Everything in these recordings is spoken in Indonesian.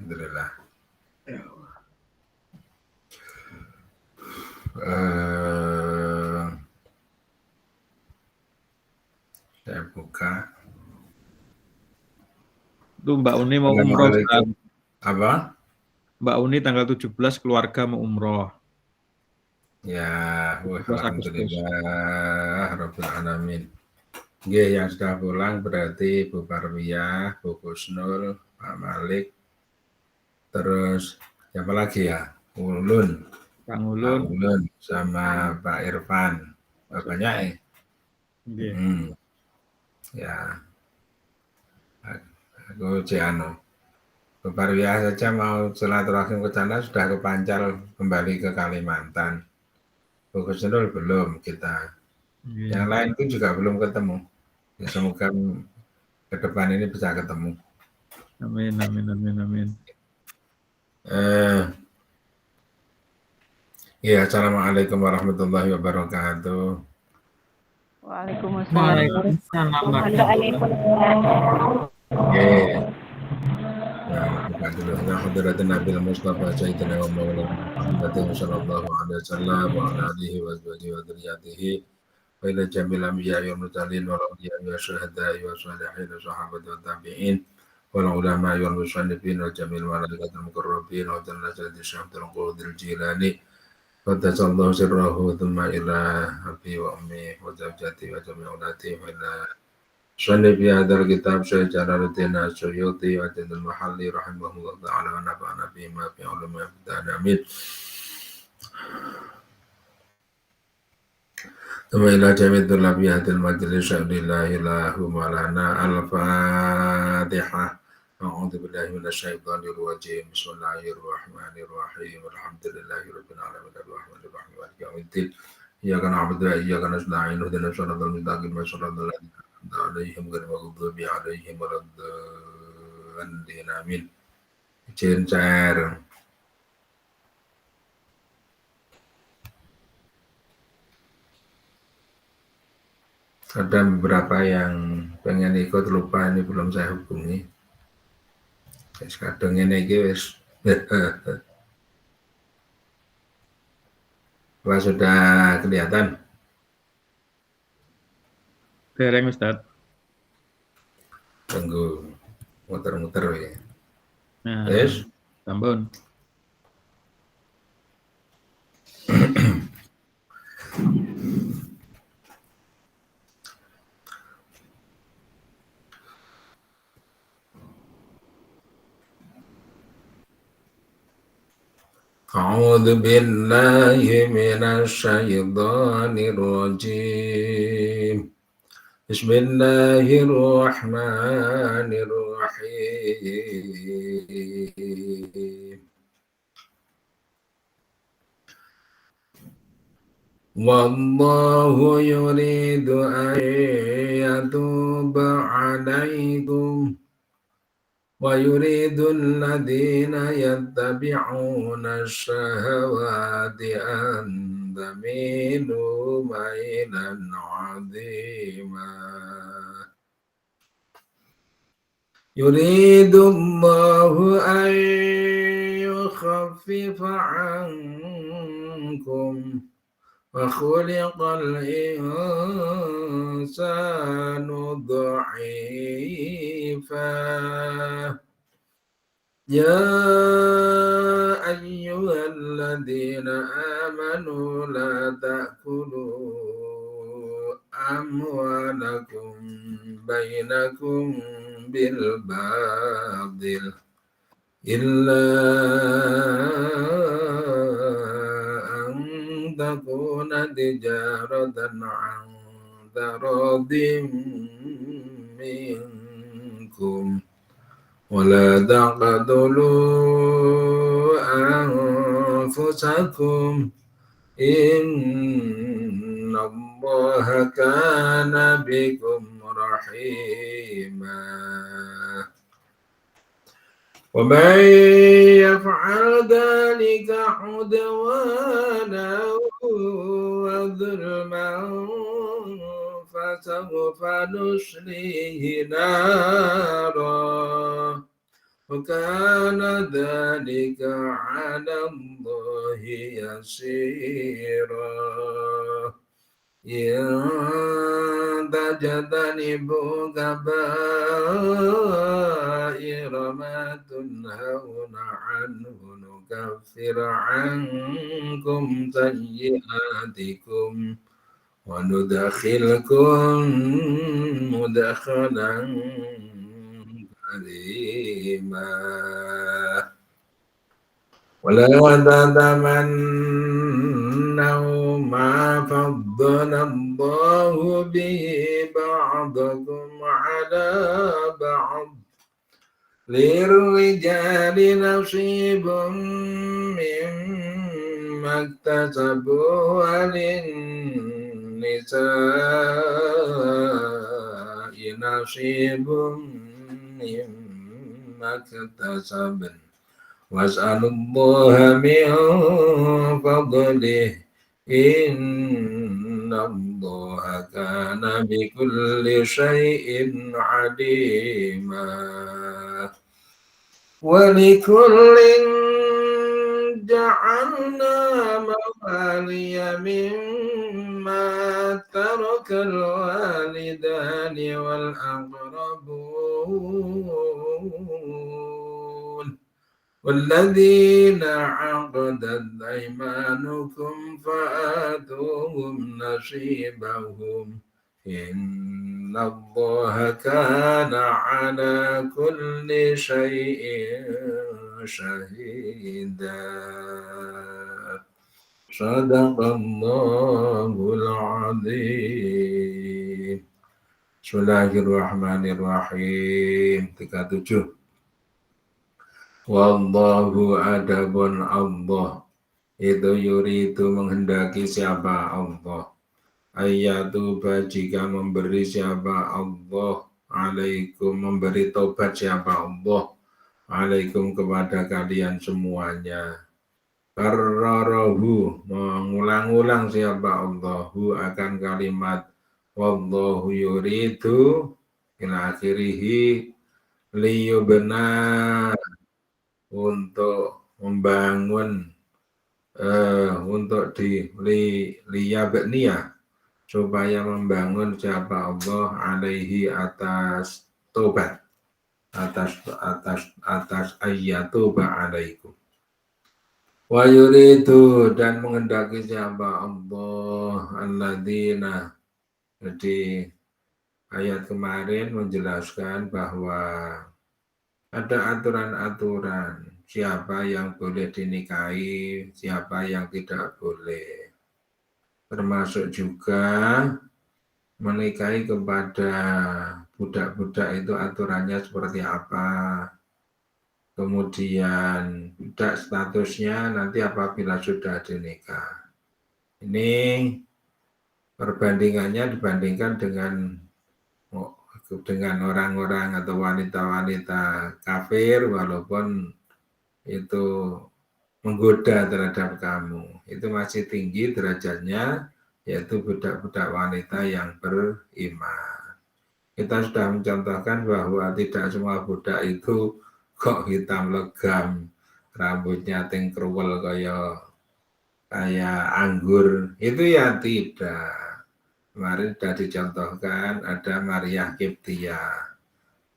Alhamdulillah. Saya buka. Itu Mbak Uni mau umroh. Assalamualaikum. Apa? Mbak Uni tanggal 17 keluarga mau umroh. Ya, 17 Agustus. alhamdulillah, rabbil alamin. Nggih, yang sudah pulang berarti Bu Parwiyah, Bu Kusnul, Pak Malik, terus siapa lagi ya? Ulun, Kang Pak Ulun. Ulun, sama Pak Irfan. Banyak ya? Nggih. Ya, aku Ciano. Bu Parwiyah saja mau silaturahim ke sana sudah kepancal kembali ke Kalimantan. Bu Kusnul belum kita. Yang lain pun juga belum ketemu. Ya, semoga ke depan ini bisa ketemu. Amin, amin, amin, amin. Ya, assalamualaikum warahmatullahi wabarakatuh. Waalaikumsalam warahmatullahi wabarakatuh. Ya, buka dulu. Ya, hadratin Nabil Mustafa Sayyidina wa maulana Muhammadin sallallahu alaihi wasallam wa ala alihi wa azwajihi wa dzurriyyatihi wa ila jamil anbiya wal mursalin wal awliya wa syuhada wa sholihin wa sahabati wa tabi'in wal ulama wal musannifin wa jamil malaikatil muqarrabin wa jannati syaikhul qadir jilani قدس الله سره ثم إلى أبي وأمي وزوجتي وجميع أولادي وإلى صلي في هذا الكتاب شيخ جلال الدين السيوطي وجد المحلي رحمه الله تعالى ونفعنا بما في علومه وابدان آمين. ثم إلى جميع طلاب هذا المجلس لله له مولانا الفاتحة. أعوذ بالله من الشيطان الرجيم بسم الله الرحمن الرحيم الحمد لله رب العالمين الرحمن الرحيم مالك يوم الدين إياك نعبد وإياك نستعين اهدنا الصراط المستقيم صراط الذين أنعمت عليهم غير المغضوب عليهم ولا الضالين آمين. Izin share. Ada beberapa yang pengen ikut, lupa ini belum saya hubungi. Kadang ini guys. Wah, sudah kelihatan? Dereng Ustaz. Tunggu muter-muter ya. Nah, Yes. Tambun. أعوذ بالله من الشيطان الرجيم بسم الله الرحمن الرحيم والله يريد أن يتوب عليكم ويريد الذين يتبعون الشهوات أن تميلوا ميلا عظيما يريد الله أن يخفف عنكم وخلق الإنسان ضعيفا يا أيها الذين آمنوا لا تأكلوا أموالكم بينكم بالباطل إلا أن تكون تجارة عن تراض منكم ولا تقتلوا أنفسكم إن الله كان بكم رحيما ومن يفعل ذلك عدوانا وظلما فسوف نصليه نارا وكان ذلك على الله يسيرا إن تجتنبوا كبائر ما تنهون عنه نكفر عنكم سيئاتكم وندخلكم مدخلا كريما ولا تتمنوا ما فضل الله به بعضكم على بعض للرجال نصيب مما اكتسبوا وللنساء نصيب مما اكتسبن واسألوا الله من فضله إن الله كان بكل شيء عليما ولكل جعلنا موالي مما ترك الوالدان والأقربون والذين عقدت أيمانكم فآتوهم نصيبهم إن الله كان على كل شيء شهيدا صدق الله العظيم. Bismillahirrahmanirrahim. 37. Wallahu adabun Allah. Itu yuridu menghendaki siapa Allah. Ayatu jika memberi siapa Allah. Alaikum memberi taubat siapa Allah. Alaikum kepada kalian semuanya. Karrarahu mengulang-ulang siapa Allahu akan kalimat wallahu yuridu ila akhirih liyubna untuk membangun untuk liyabniyah supaya membangun siapa Allah alaihi atas tobat atas ayyatuba alaikum wa yuridu dan menghendaki siapa Allah alladzina. Jadi ayat kemarin menjelaskan bahwa ada aturan-aturan siapa yang boleh dinikahi, siapa yang tidak boleh. Termasuk juga menikahi kepada budak-budak itu aturannya seperti apa. Kemudian budak statusnya nanti apabila sudah dinikah. Ini perbandingannya dibandingkan dengan orang-orang atau wanita-wanita kafir walaupun itu menggoda terhadap kamu, itu masih tinggi derajatnya, yaitu budak-budak wanita yang beriman. Kita sudah mencontohkan bahwa tidak semua budak itu kok hitam legam, rambutnya tengkrewel kayak anggur, itu ya tidak. Kemarin sudah dicontohkan ada Maria Kiptia,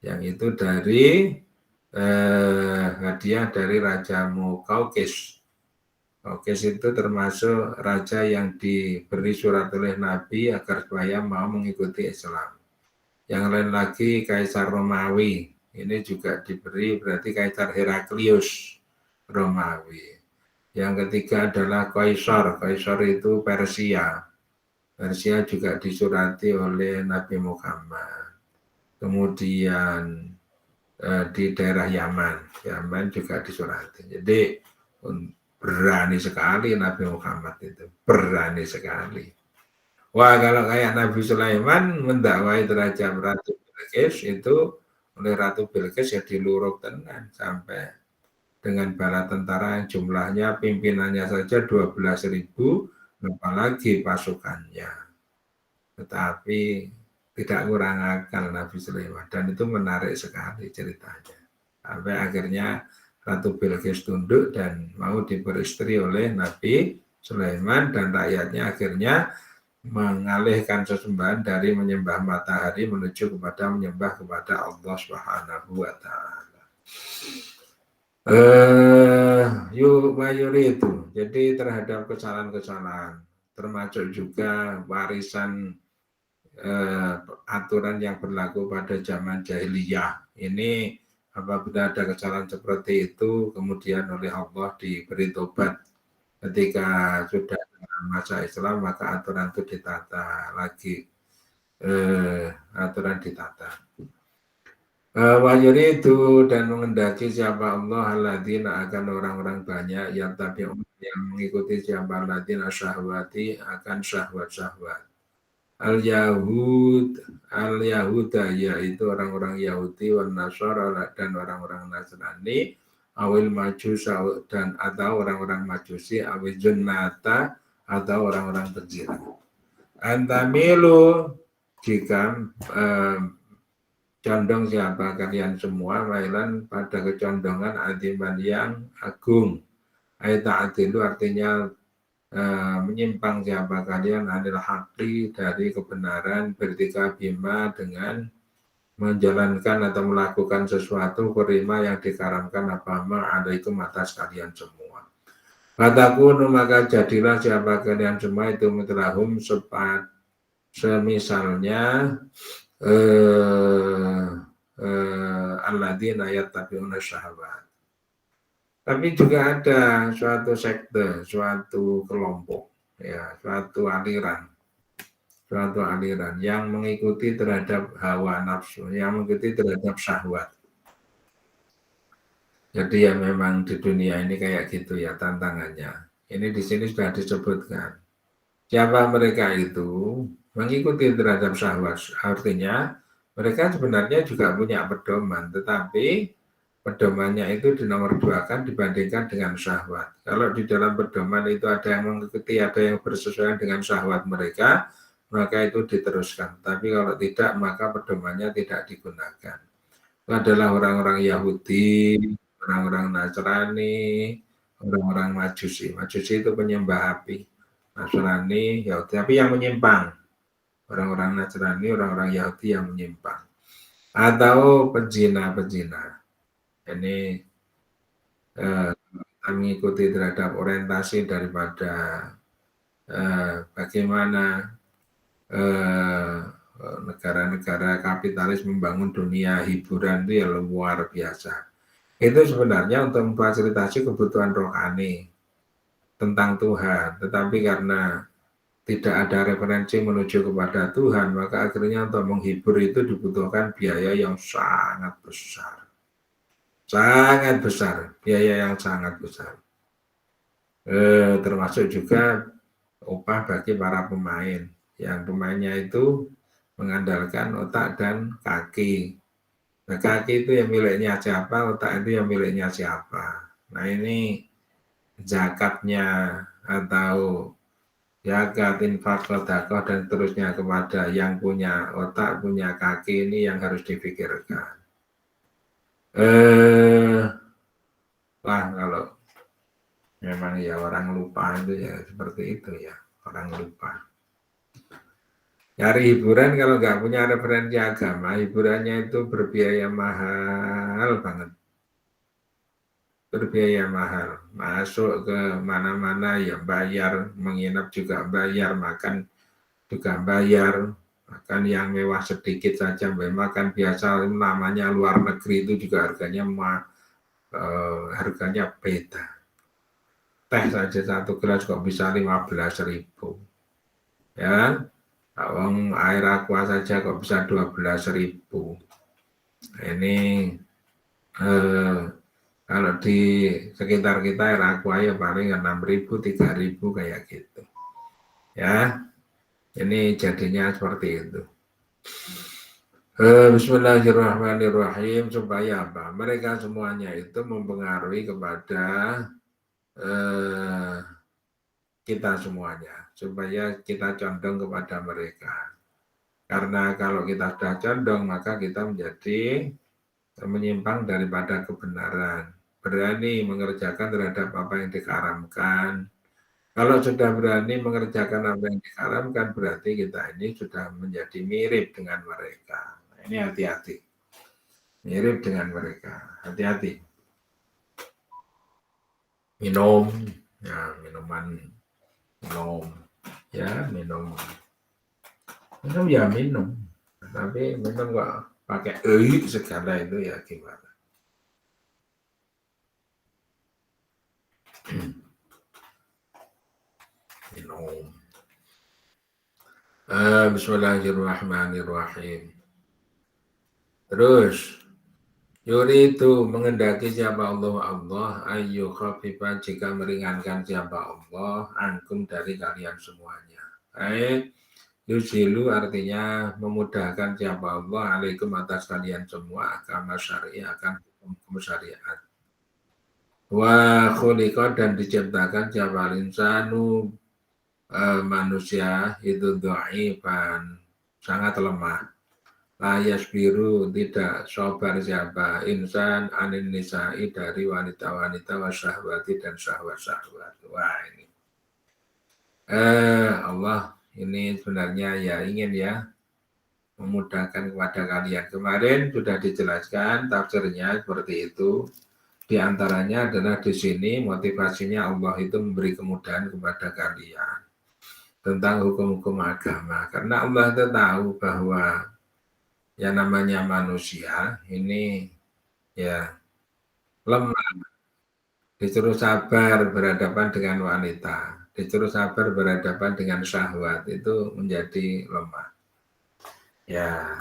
yang itu dari hadiah dari Raja Mukaukis. Kaukis itu termasuk raja yang diberi surat oleh Nabi agar supaya mau mengikuti Islam. Yang lain lagi Kaisar Romawi, ini juga diberi berarti Kaisar Heraklius Romawi. Yang ketiga adalah Kaisar itu Persia. Persia juga disurati oleh Nabi Muhammad. Kemudian di daerah Yaman juga disurati. Jadi berani sekali Nabi Muhammad itu, berani sekali. Wah, kalau kayak Nabi Sulaiman mendakwai derajat Ratu Bilqis itu oleh Ratu Bilqis ya diluruk tenan sampai dengan bala tentara yang jumlahnya pimpinannya saja 12.000, apalagi pasukannya. Tetapi tidak kurang akal Nabi Sulaiman, dan itu menarik sekali ceritanya. Sampai akhirnya Ratu Bilqis tunduk dan mau diperistri oleh Nabi Sulaiman, dan rakyatnya akhirnya mengalihkan sesembahan dari menyembah matahari menuju kepada menyembah kepada Allah Subhanahu wa taala. Mayuri itu. Jadi terhadap kesalahan-kesalahan, termasuk juga warisan aturan yang berlaku pada zaman jahiliyah. Ini apabila ada kesalahan seperti itu, kemudian oleh Allah diberi tobat. Ketika sudah masa Islam, maka aturan itu ditata lagi. Aturan ditata. Wajuri itu, dan mengendaki siapa Allah alladzina akan orang-orang banyak yang mengikuti siapa alladzina syahwati akan syahwat-syahwat. Al-Yahuda yaitu orang-orang Yahudi, wan Nasara dan orang-orang Nasrani, awil Majus dan atau orang-orang Majusi, awil Junnata atau orang-orang penzina. Antamilu, jika condong siapa kalian semua mailan pada kecondongan adiman yang agung. Ayat ta'adilu artinya menyimpang siapa kalian anil haqi dari kebenaran, bertika bima dengan menjalankan atau melakukan sesuatu kurima yang dikaramkan apa-apa alaikum atas kalian semua. Fatakunu maka jadilah siapa kalian semua itu mutlahum semisalnya alladzina yattabi'una syahwat. Tapi juga ada suatu sekte, suatu kelompok, ya, suatu aliran yang mengikuti terhadap hawa nafsu, yang mengikuti terhadap syahwat. Jadi ya memang di dunia ini kayak gitu ya tantangannya. Ini di sini sudah disebutkan. Siapa mereka itu mengikuti terhadap syahwat, artinya mereka sebenarnya juga punya pedoman, tetapi pedomannya itu dinomorduakan dibandingkan dengan syahwat. Kalau di dalam pedoman itu ada yang mengikuti, ada yang bersesuaian dengan syahwat mereka, maka itu diteruskan. Tapi kalau tidak, maka pedomannya tidak digunakan. Itu adalah orang-orang Yahudi, orang-orang Nasrani, orang-orang Majusi. Majusi itu penyembah api. Nasrani, Yahudi, tapi yang menyimpang. Orang-orang Nasrani, orang-orang Yahudi yang menyimpang. Atau penzina-penzina. Ini mengikuti terhadap orientasi daripada bagaimana negara-negara kapitalis membangun dunia hiburan itu ya luar biasa. Itu sebenarnya untuk memfasilitasi kebutuhan rohani tentang Tuhan, tetapi karena tidak ada referensi menuju kepada Tuhan, maka akhirnya untuk menghibur itu dibutuhkan biaya yang sangat besar. Sangat besar, biaya yang sangat besar. Termasuk juga upah bagi para pemain. Yang pemainnya itu mengandalkan otak dan kaki. Nah, kaki itu yang miliknya siapa, otak itu yang miliknya siapa. Nah ini zakatnya atau zakat, infak, sedekah dan terusnya kepada yang punya otak, punya kaki, ini yang harus dipikirkan. Wah, kalau memang ya orang lupa itu ya seperti itu ya, orang lupa. Cari hiburan kalau nggak punya referensi agama, hiburannya itu berbiaya mahal banget. Berbiaya mahal, masuk ke mana-mana ya bayar, menginap juga bayar, makan juga bayar, makan yang mewah sedikit saja, makan biasa namanya luar negeri itu juga harganya beda. Teh saja satu gelas kok bisa 15.000, ya. Wong air aqua saja kok bisa 12.000. Ini kalau di sekitar kita air aqua ya paling 6.000, 3.000 kayak gitu. Ya, ini jadinya seperti itu. Bismillahirrahmanirrahim. Supaya apa? Mereka semuanya itu mempengaruhi kepada kita semuanya, supaya kita condong kepada mereka. Karena kalau kita sudah condong, maka kita menjadi menyimpang daripada kebenaran, berani mengerjakan terhadap apa yang diharamkan. Kalau sudah berani mengerjakan apa yang diharamkan, berarti kita ini sudah menjadi mirip dengan mereka. Nah, ini hati-hati. Mirip dengan mereka. Hati-hati. Minum, ya minuman, minum, ya minum. Minum ya minum. Tapi minum kok pakai segala itu ya gimana? Minum. Bismillahirrahmanirrahim. Terus yuridu mengendaki siapa Allah ayu khafifan jika meringankan siapa Allah angkum dari kalian semuanya. Yusilu artinya memudahkan siapa Allah alaikum atas kalian semua agama syariah akan hukum syariat. Wa khuliqa dan diciptakan siapa insanu manusia itu dhaifan sangat lemah. Layas biru tidak sabar siapa insan anin nisa'i dari wanita-wanita wasyahwati dan syahwat-syahwat. Wah ini Allah ini sebenarnya ya ingin ya memudahkan kepada kalian. Kemarin sudah dijelaskan tafsirnya seperti itu. Di antaranya adalah di sini motivasinya Allah itu memberi kemudahan kepada kalian tentang hukum-hukum agama. Karena Allah itu tahu bahwa yang namanya manusia ini ya lemah, disuruh sabar berhadapan dengan wanita, disuruh sabar berhadapan dengan syahwat itu menjadi lemah. Ya,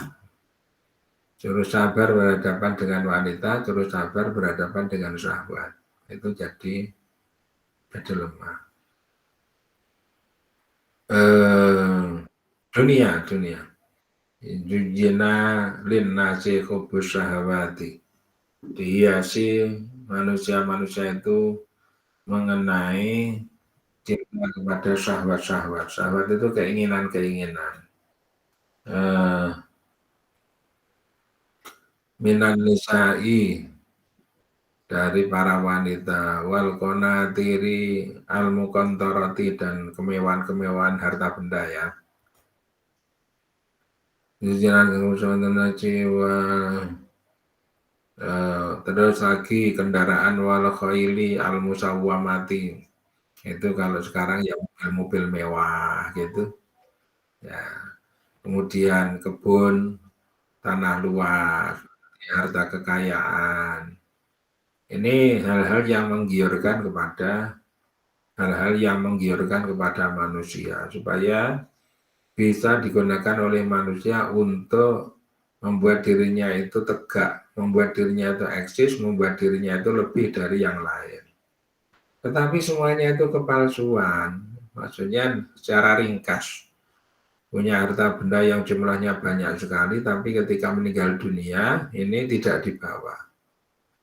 suruh sabar berhadapan dengan wanita, suruh sabar berhadapan dengan syahwat itu jadi lemah. Dunia Jujina linnasi hubus syahwati dihiasi manusia itu mengenai cinta kepada syahwat. Syahwat itu keinginan. Minan nisa'i dari para wanita wal qonatiri al muqantarati dan kemewahan harta benda ya. Jalan kemudian jiwa terus lagi kendaraan wal khaili al musawwamati itu kalau sekarang ya mobil mewah gitu ya, kemudian kebun tanah luas harta kekayaan ini hal-hal yang menggiurkan kepada manusia supaya bisa digunakan oleh manusia untuk membuat dirinya itu tegak, membuat dirinya itu eksis, membuat dirinya itu lebih dari yang lain. Tetapi semuanya itu kepalsuan, maksudnya secara ringkas. Punya harta benda yang jumlahnya banyak sekali, tapi ketika meninggal dunia, ini tidak dibawa.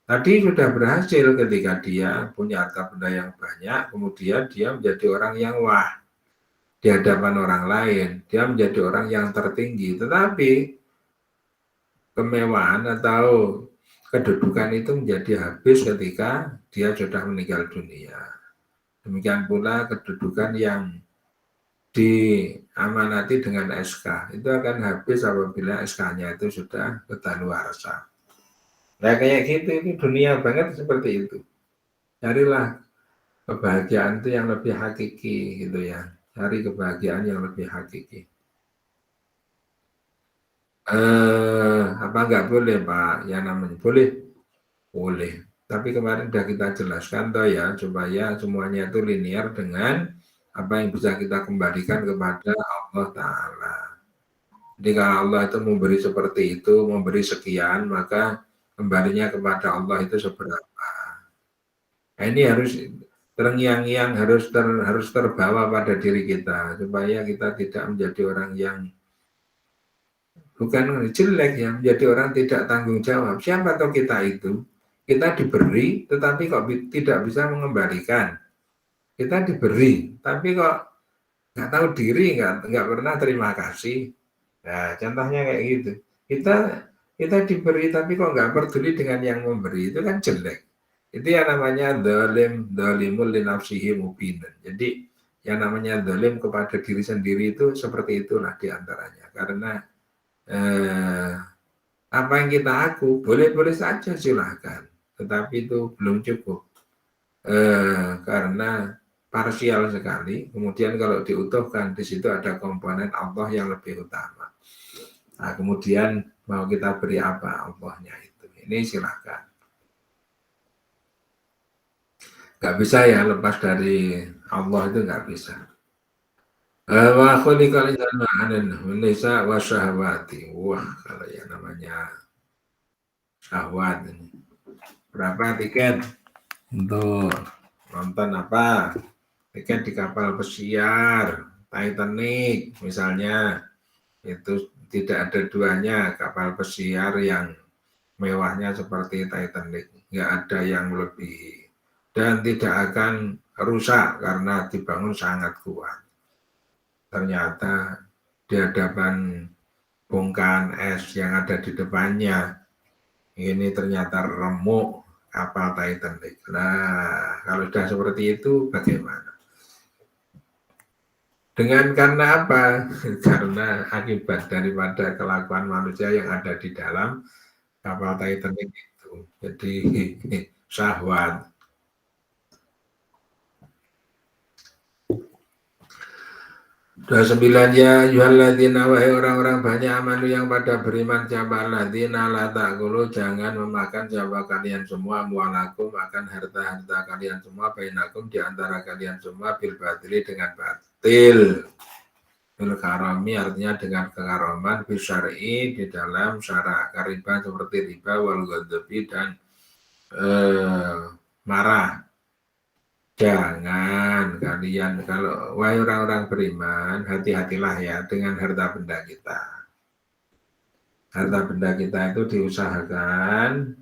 Tadi sudah berhasil ketika dia punya harta benda yang banyak, kemudian dia menjadi orang yang wah di hadapan orang lain, dia menjadi orang yang tertinggi. Tetapi kemewahan atau kedudukan itu menjadi habis ketika dia sudah meninggal dunia. Demikian pula kedudukan yang diamanati dengan SK itu akan habis apabila SK-nya itu sudah kedaluarsa. Nah kayak gitu ini dunia banget seperti itu. Carilah kebahagiaan itu yang lebih hakiki gitu ya. Cari kebahagiaan yang lebih hakiki. Apa enggak boleh Pak? Ya namanya boleh. Tapi kemarin sudah kita jelaskan toh ya supaya semuanya itu linear dengan apa yang bisa kita kembalikan kepada Allah Ta'ala. Jadi kalau Allah itu memberi seperti itu, memberi sekian, maka kembalinya kepada Allah itu seberapa. Nah, ini harus terngiang-ngiang, harus terbawa pada diri kita supaya kita tidak menjadi orang yang bukan jelek ya, menjadi orang tidak tanggung jawab. Siapa tahu kita itu? Kita diberi, tetapi kok tidak bisa mengembalikan. Kita diberi, tapi kok nggak tahu diri, nggak pernah terima kasih. Nah, contohnya kayak gitu. Kita Kita diberi tapi kok nggak peduli dengan yang memberi, itu kan jelek. Itu yang namanya dhalimul li nafsihi mubinun. Jadi yang namanya zalim kepada diri sendiri itu seperti itulah diantaranya. Karena apa yang kita aku boleh-boleh saja silahkan, tetapi itu belum cukup karena parsial sekali. Kemudian kalau diutuhkan di situ ada komponen Allah yang lebih utama. Nah, kemudian mau kita beri apa Allahnya itu? Ini silahkan. Nggak bisa ya lepas dari Allah, itu nggak bisa. Wa khuliqal insanu nisa wa syahwati. Wah, kalau yang namanya syahwat ini. Berapa tiket untuk nonton apa? Tiket di kapal pesiar Titanic misalnya, itu tidak ada duanya kapal pesiar yang mewahnya seperti Titanic, nggak ada yang lebih, dan tidak akan rusak karena dibangun sangat kuat. Ternyata di hadapan bongkahan es yang ada di depannya, ini ternyata remuk kapal Titanic. Nah, kalau sudah seperti itu bagaimana? Dengan karena apa? Karena akibat daripada kelakuan manusia yang ada di dalam kapal Titanic itu. Jadi syahwat. Dua 29 ya yuhalladzina, wahai orang-orang banyak amanu yang pada beriman, jaba alladzina la ta'kulu, jangan memakan jaba kalian semua, mualakum akan harta-harta kalian semua, bainakum di antara kalian semua, bil batili dengan batil. Bil karami artinya dengan kekaroman, bil syar'i di dalam syarak, kariba seperti riba, wal ghadabi dan marah. Jangan kalian, kalau wahai orang-orang beriman, hati-hatilah ya dengan harta benda kita. Harta benda kita itu diusahakan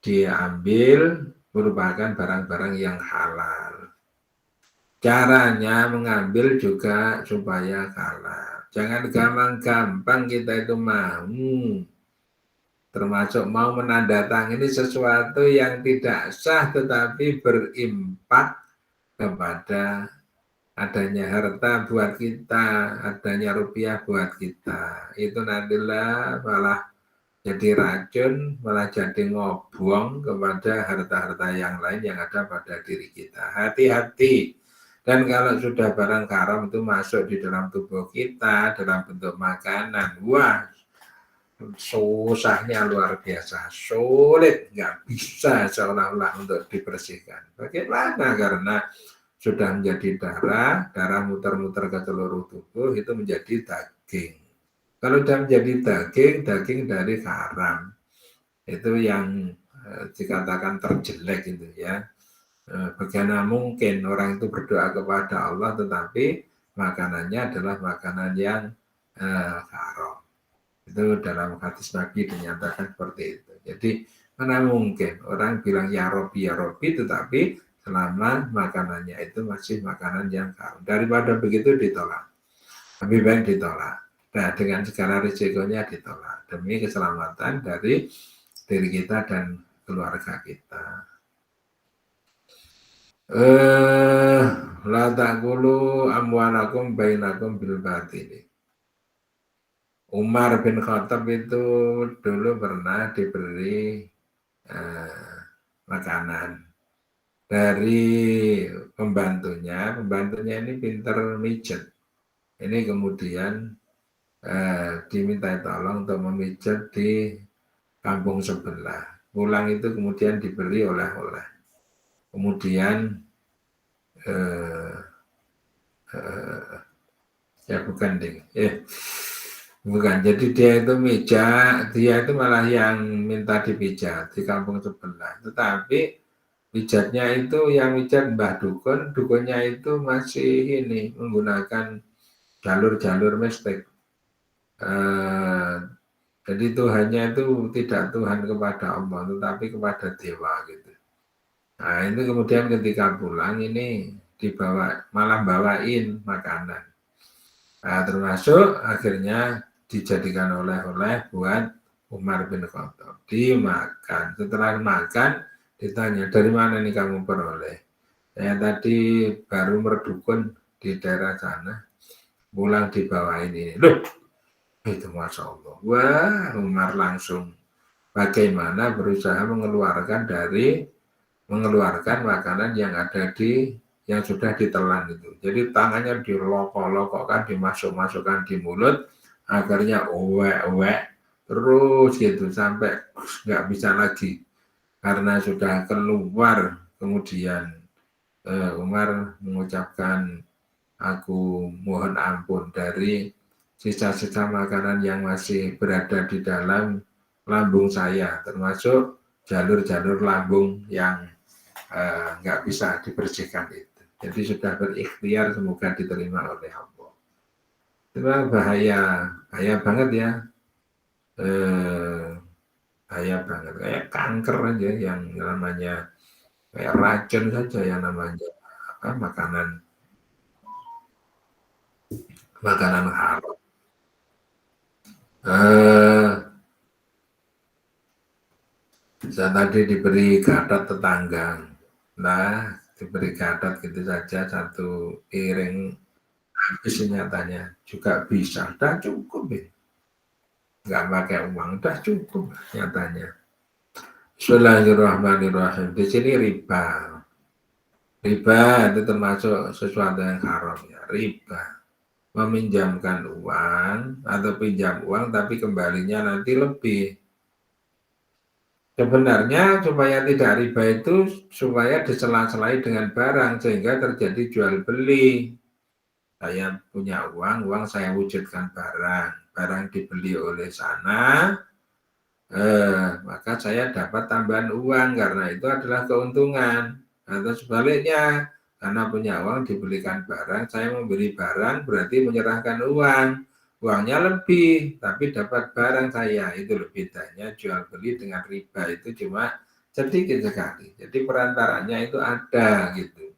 diambil merupakan barang-barang yang halal. Caranya mengambil juga supaya halal. Jangan gampang-gampang kita itu mau, termasuk mau menandatangani sesuatu yang tidak sah tetapi berimpak kepada adanya harta buat kita, adanya rupiah buat kita. Itu nantilah malah jadi racun, malah jadi ngobong kepada harta-harta yang lain yang ada pada diri kita. Hati-hati. Dan kalau sudah barang haram itu masuk di dalam tubuh kita dalam bentuk makanan, wah, susahnya luar biasa, sulit, nggak bisa seolah-olah untuk dibersihkan. Bagaimana? Karena sudah menjadi darah muter-muter ke seluruh tubuh, itu menjadi daging. Kalau sudah menjadi daging dari haram, itu yang dikatakan terjelek itu ya. Bagaimana mungkin orang itu berdoa kepada Allah tetapi makanannya adalah makanan yang haram. Itu dalam hadis Nabi dinyatakan seperti itu. Jadi mana mungkin orang bilang ya Robi tetapi selama makanannya itu masih makanan yang haram. Daripada begitu ditolak. Lebih baik ditolak. Nah, dengan segala risikonya ditolak. Demi keselamatan dari diri kita dan keluarga kita. La ta'kulu amwalakum bainakum bil batili. Umar bin Khattab itu dulu pernah diberi makanan dari pembantunya ini pinter mijet. Ini kemudian diminta tolong untuk memijat di kampung sebelah. Pulang itu kemudian diberi oleh-oleh. Kemudian ya bukan ding, bukan. Jadi dia itu mijat, dia itu malah yang minta dipijat di kampung sebelah. Tetapi pijatnya itu yang mijat Mbah Dukun, dukunnya itu masih ini menggunakan jalur-jalur mistik. Jadi Tuhannya itu tidak Tuhan kepada Allah, tetapi kepada dewa gitu. Nah itu kemudian ketika pulang ini dibawa, malah bawain makanan. Nah, termasuk akhirnya dijadikan oleh-oleh buat Umar bin Khattab. Dimakan. Setelah makan, ditanya, dari mana nih kamu peroleh? Saya tadi baru berdukun di daerah sana, pulang dibawain ini. Loh, itu Masya Allah. Wah, Umar langsung bagaimana berusaha mengeluarkan makanan yang ada yang sudah ditelan itu. Jadi tangannya dilokok-lokokkan, dimasukkan di mulut, akhirnya uwek terus gitu sampai nggak bisa lagi karena sudah keluar. Kemudian Umar mengucapkan, aku mohon ampun dari sisa-sisa makanan yang masih berada di dalam lambung saya, termasuk jalur-jalur lambung yang nggak bisa dibersihkan itu. Jadi sudah berikhtiar, semoga diterima oleh Allah. Itu bahaya banget ya. Bahaya banget, kayak kanker aja yang namanya, kayak racun saja yang namanya makanan haram. Saya tadi diberi gatot tetangga. Nah, diberi gatot gitu saja, satu piring habis nyatanya. Juga bisa, udah cukup ya. Nggak pakai uang, udah cukup nyatanya. Bismillahirrahmanirrahim. Di sini riba. Riba itu termasuk sesuatu yang haram ya. Riba. Meminjamkan uang atau pinjam uang tapi kembalinya nanti lebih. Sebenarnya supaya tidak riba itu supaya disela-selai dengan barang sehingga terjadi jual beli. Saya punya uang saya wujudkan barang dibeli oleh sana, maka saya dapat tambahan uang karena itu adalah keuntungan. Atau sebaliknya, karena punya uang dibelikan barang, saya memberi barang berarti menyerahkan uang. Uangnya lebih, tapi dapat barang saya. Itu lebih bedanya jual beli dengan riba itu cuma sedikit sekali. Jadi perantaranya itu ada gitu.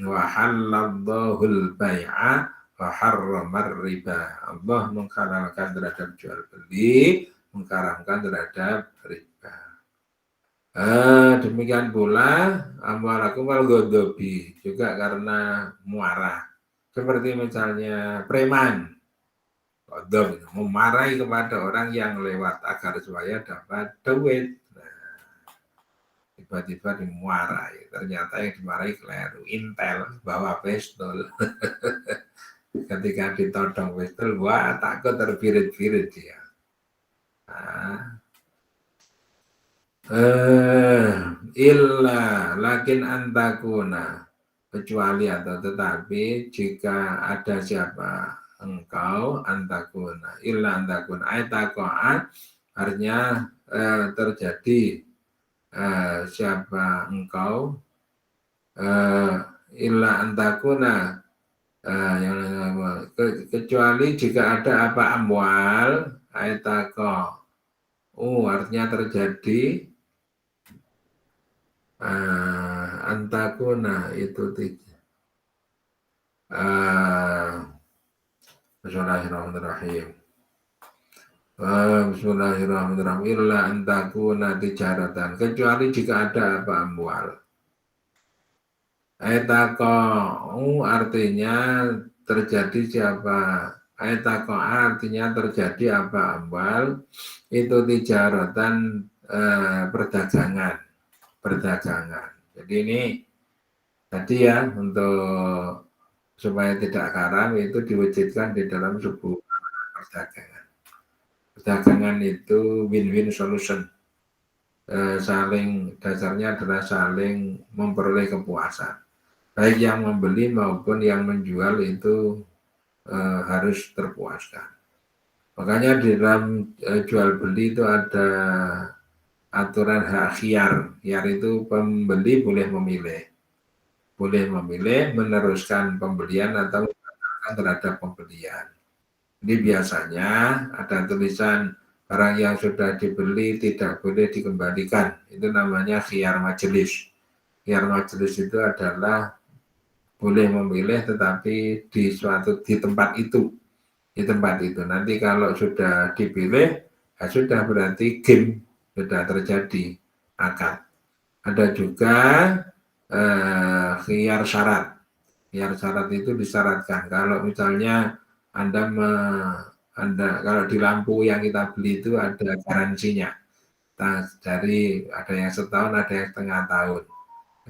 Wa halallahul bai'a wa harramar riba. Allah menghalalkan terhadap jual beli, mengharamkan terhadap riba. Demikian pula amwalakum wal ghadabi, juga karena muarah. Seperti misalnya preman, ghadab, memarahi kepada orang yang lewat agar supaya dapat duit. Nah, tiba-tiba dimarahi, ternyata yang dimarahi keliru, Intel bawa pistol. Ketika ditodong pistol, wah takut terbirit-birit dia. Nah, lakin antakuna, kecuali atau tetapi jika ada siapa engkau antakuna, antakuna ayatakoa, artinya terjadi siapa engkau antakuna, yang kecuali jika ada apa amwal ayatako, artinya terjadi antakuna itu Bismillahirrahmanirrahim. Bismillahirrahmanirrahim. Illa antakuna tijaratan, kecuali jika ada apa amwal. Ayatako artinya terjadi siapa, ayatako artinya terjadi apa amwal, itu tijaratan, perdagangan. Jadi ini tadi ya, untuk supaya tidak haram itu diwujudkan di dalam sebuah perdagangan. Perdagangan itu win-win solution. Dasarnya adalah saling memperoleh kepuasan. Baik yang membeli maupun yang menjual itu harus terpuaskan. Makanya di dalam jual beli itu ada aturan hak khiyar. Khiyar itu pembeli boleh memilih meneruskan pembelian atau membatalkan terhadap pembelian. Jadi biasanya ada tulisan barang yang sudah dibeli tidak boleh dikembalikan. Itu namanya khiyar majelis. Khiyar majelis itu adalah boleh memilih tetapi di tempat itu. Nanti kalau sudah dipilih sudah berarti game sudah terjadi akad. Ada juga khiyar syarat. Khiyar syarat itu disyaratkan kalau misalnya Anda kalau di lampu yang kita beli itu ada garansinya. Dari ada yang setahun, ada yang setengah tahun.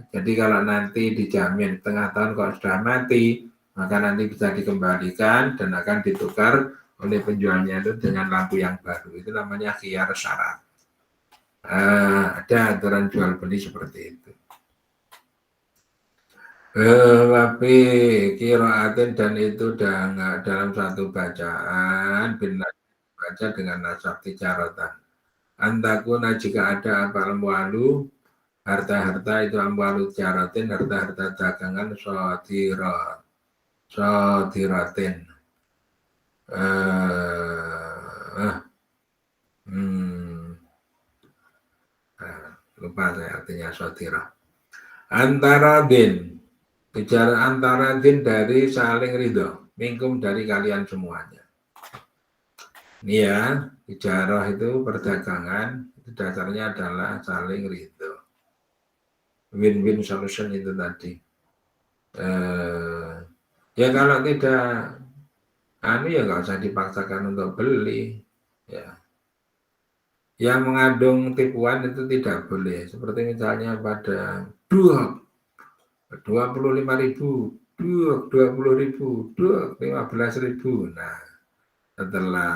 Jadi kalau nanti dijamin setengah tahun kalau sudah mati, maka nanti bisa dikembalikan dan akan ditukar oleh penjualnya itu dengan lampu yang baru. Itu namanya khiyar syarat. Ada aturan jual beli seperti itu. Tapi kiraatin dan itu dalam satu bacaan benar baca dengan nasab tijaratan. Antakuna jika ada apa amwalu harta-harta itu amwalu tijaratin harta-harta dagangan sodiratin. Lupa saya artinya sodirah. Antara din bicara antara din dari saling ridho, mingkum dari kalian semuanya. Ini ya, bicara itu perdagangan, itu dasarnya adalah saling ridho. Win-win solution itu tadi. Ya kalau tidak, ya nggak usah dipaksakan untuk beli. Ya. Yang mengandung tipuan itu tidak boleh. Seperti misalnya pada 25.000, 20.000, 15.000. Nah, setelah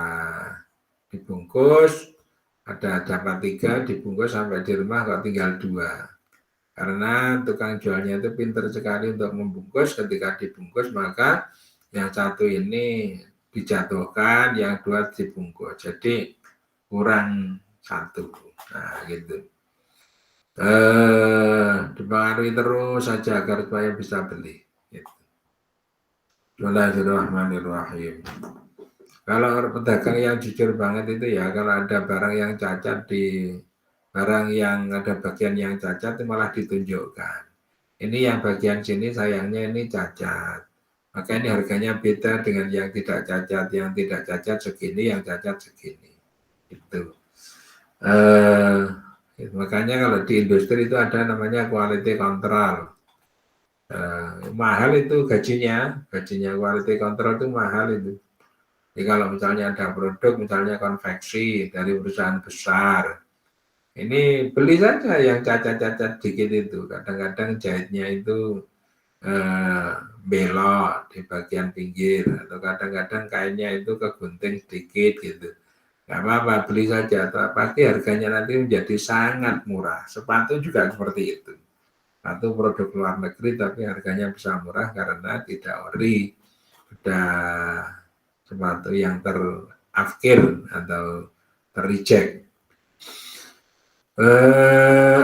dibungkus, ada dapat 3, dibungkus sampai di rumah kok tinggal 2. Karena tukang jualnya itu pintar sekali untuk membungkus, ketika dibungkus maka yang satu ini dijatuhkan, yang 2 dibungkus. Jadi kurang 1. Nah, gitu. Dipengaruhi terus saja agar supaya bisa beli. Bismillahirrahmanirrahim. Kalau pedagang yang jujur banget itu ya, kalau ada barang yang cacat barang yang ada bagian yang cacat itu malah ditunjukkan. Ini yang bagian sini sayangnya ini cacat. Maka ini harganya beda dengan yang tidak cacat. Yang tidak cacat segini, yang cacat segini. Itu. Makanya kalau di industri itu ada namanya quality control. Mahal itu gajinya quality control itu mahal itu. Jadi kalau misalnya ada produk, misalnya konveksi dari perusahaan besar, ini beli saja yang cacat-cacat dikit itu. Kadang-kadang jahitnya itu belok di bagian pinggir, atau kadang-kadang kainnya itu kegunting sedikit gitu. Nggak apa-apa, beli saja. Pasti harganya nanti menjadi sangat murah. Sepatu juga seperti itu. Satu produk luar negeri tapi harganya bisa murah karena tidak ori. Sudah sepatu yang terafkir atau terreject.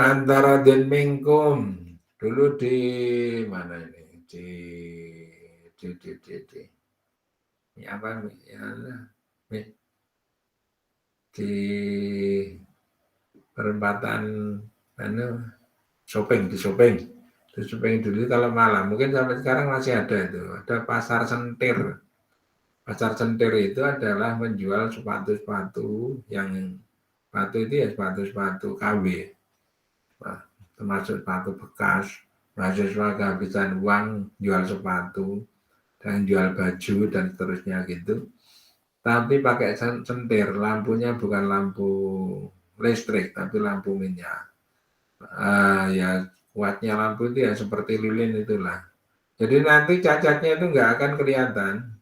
Antara din mingkum dulu di mana ini ini apa ya, di perempatan shopping dulu kalau malam, mungkin sampai sekarang masih ada itu, ada pasar sentir. Pasar sentir itu adalah menjual sepatu-sepatu yang sepatu itu ya sepatu KW, termasuk sepatu bekas. Mahasiswa kehabisan uang jual sepatu dan jual baju dan seterusnya gitu. Tapi pakai sentir, lampunya bukan lampu listrik tapi lampu minyak. Ya kuatnya lampu itu ya seperti lilin itulah. Jadi nanti cacatnya itu nggak akan kelihatan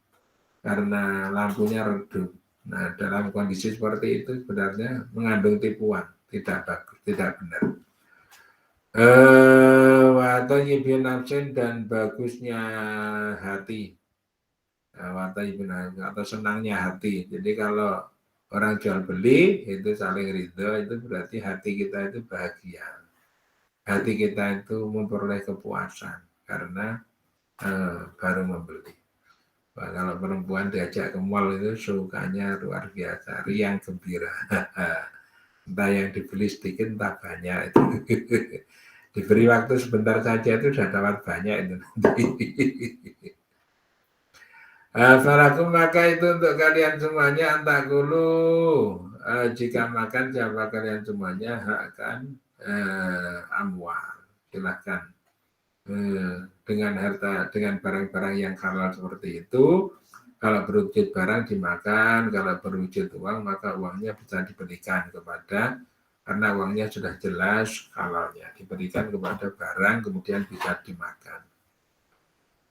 karena lampunya redup. Nah, dalam kondisi seperti itu sebenarnya mengandung tipuan, tidak bagus, tidak benar. Atau yibin nafsin dan bagusnya hati. Atau senangnya hati. Jadi kalau orang jual beli itu saling ridho, itu berarti hati kita itu bahagia. Hati kita itu memperoleh kepuasan karena baru membeli. Nah, kalau perempuan diajak ke mall itu sukanya luar biasa, riang gembira. Entah yang dibeli sedikit, entah banyak itu. Diberi waktu sebentar saja itu sudah dapat banyak itu. Falakum maka itu untuk kalian semuanya antakulu jika makan siapa kalian semuanya hak akan amwal. Silahkan dengan harta, dengan barang-barang yang halal seperti itu. Kalau berwujud barang dimakan, kalau berwujud uang maka uangnya bisa diberikan kepada, karena uangnya sudah jelas halalnya, diberikan kepada barang kemudian bisa dimakan.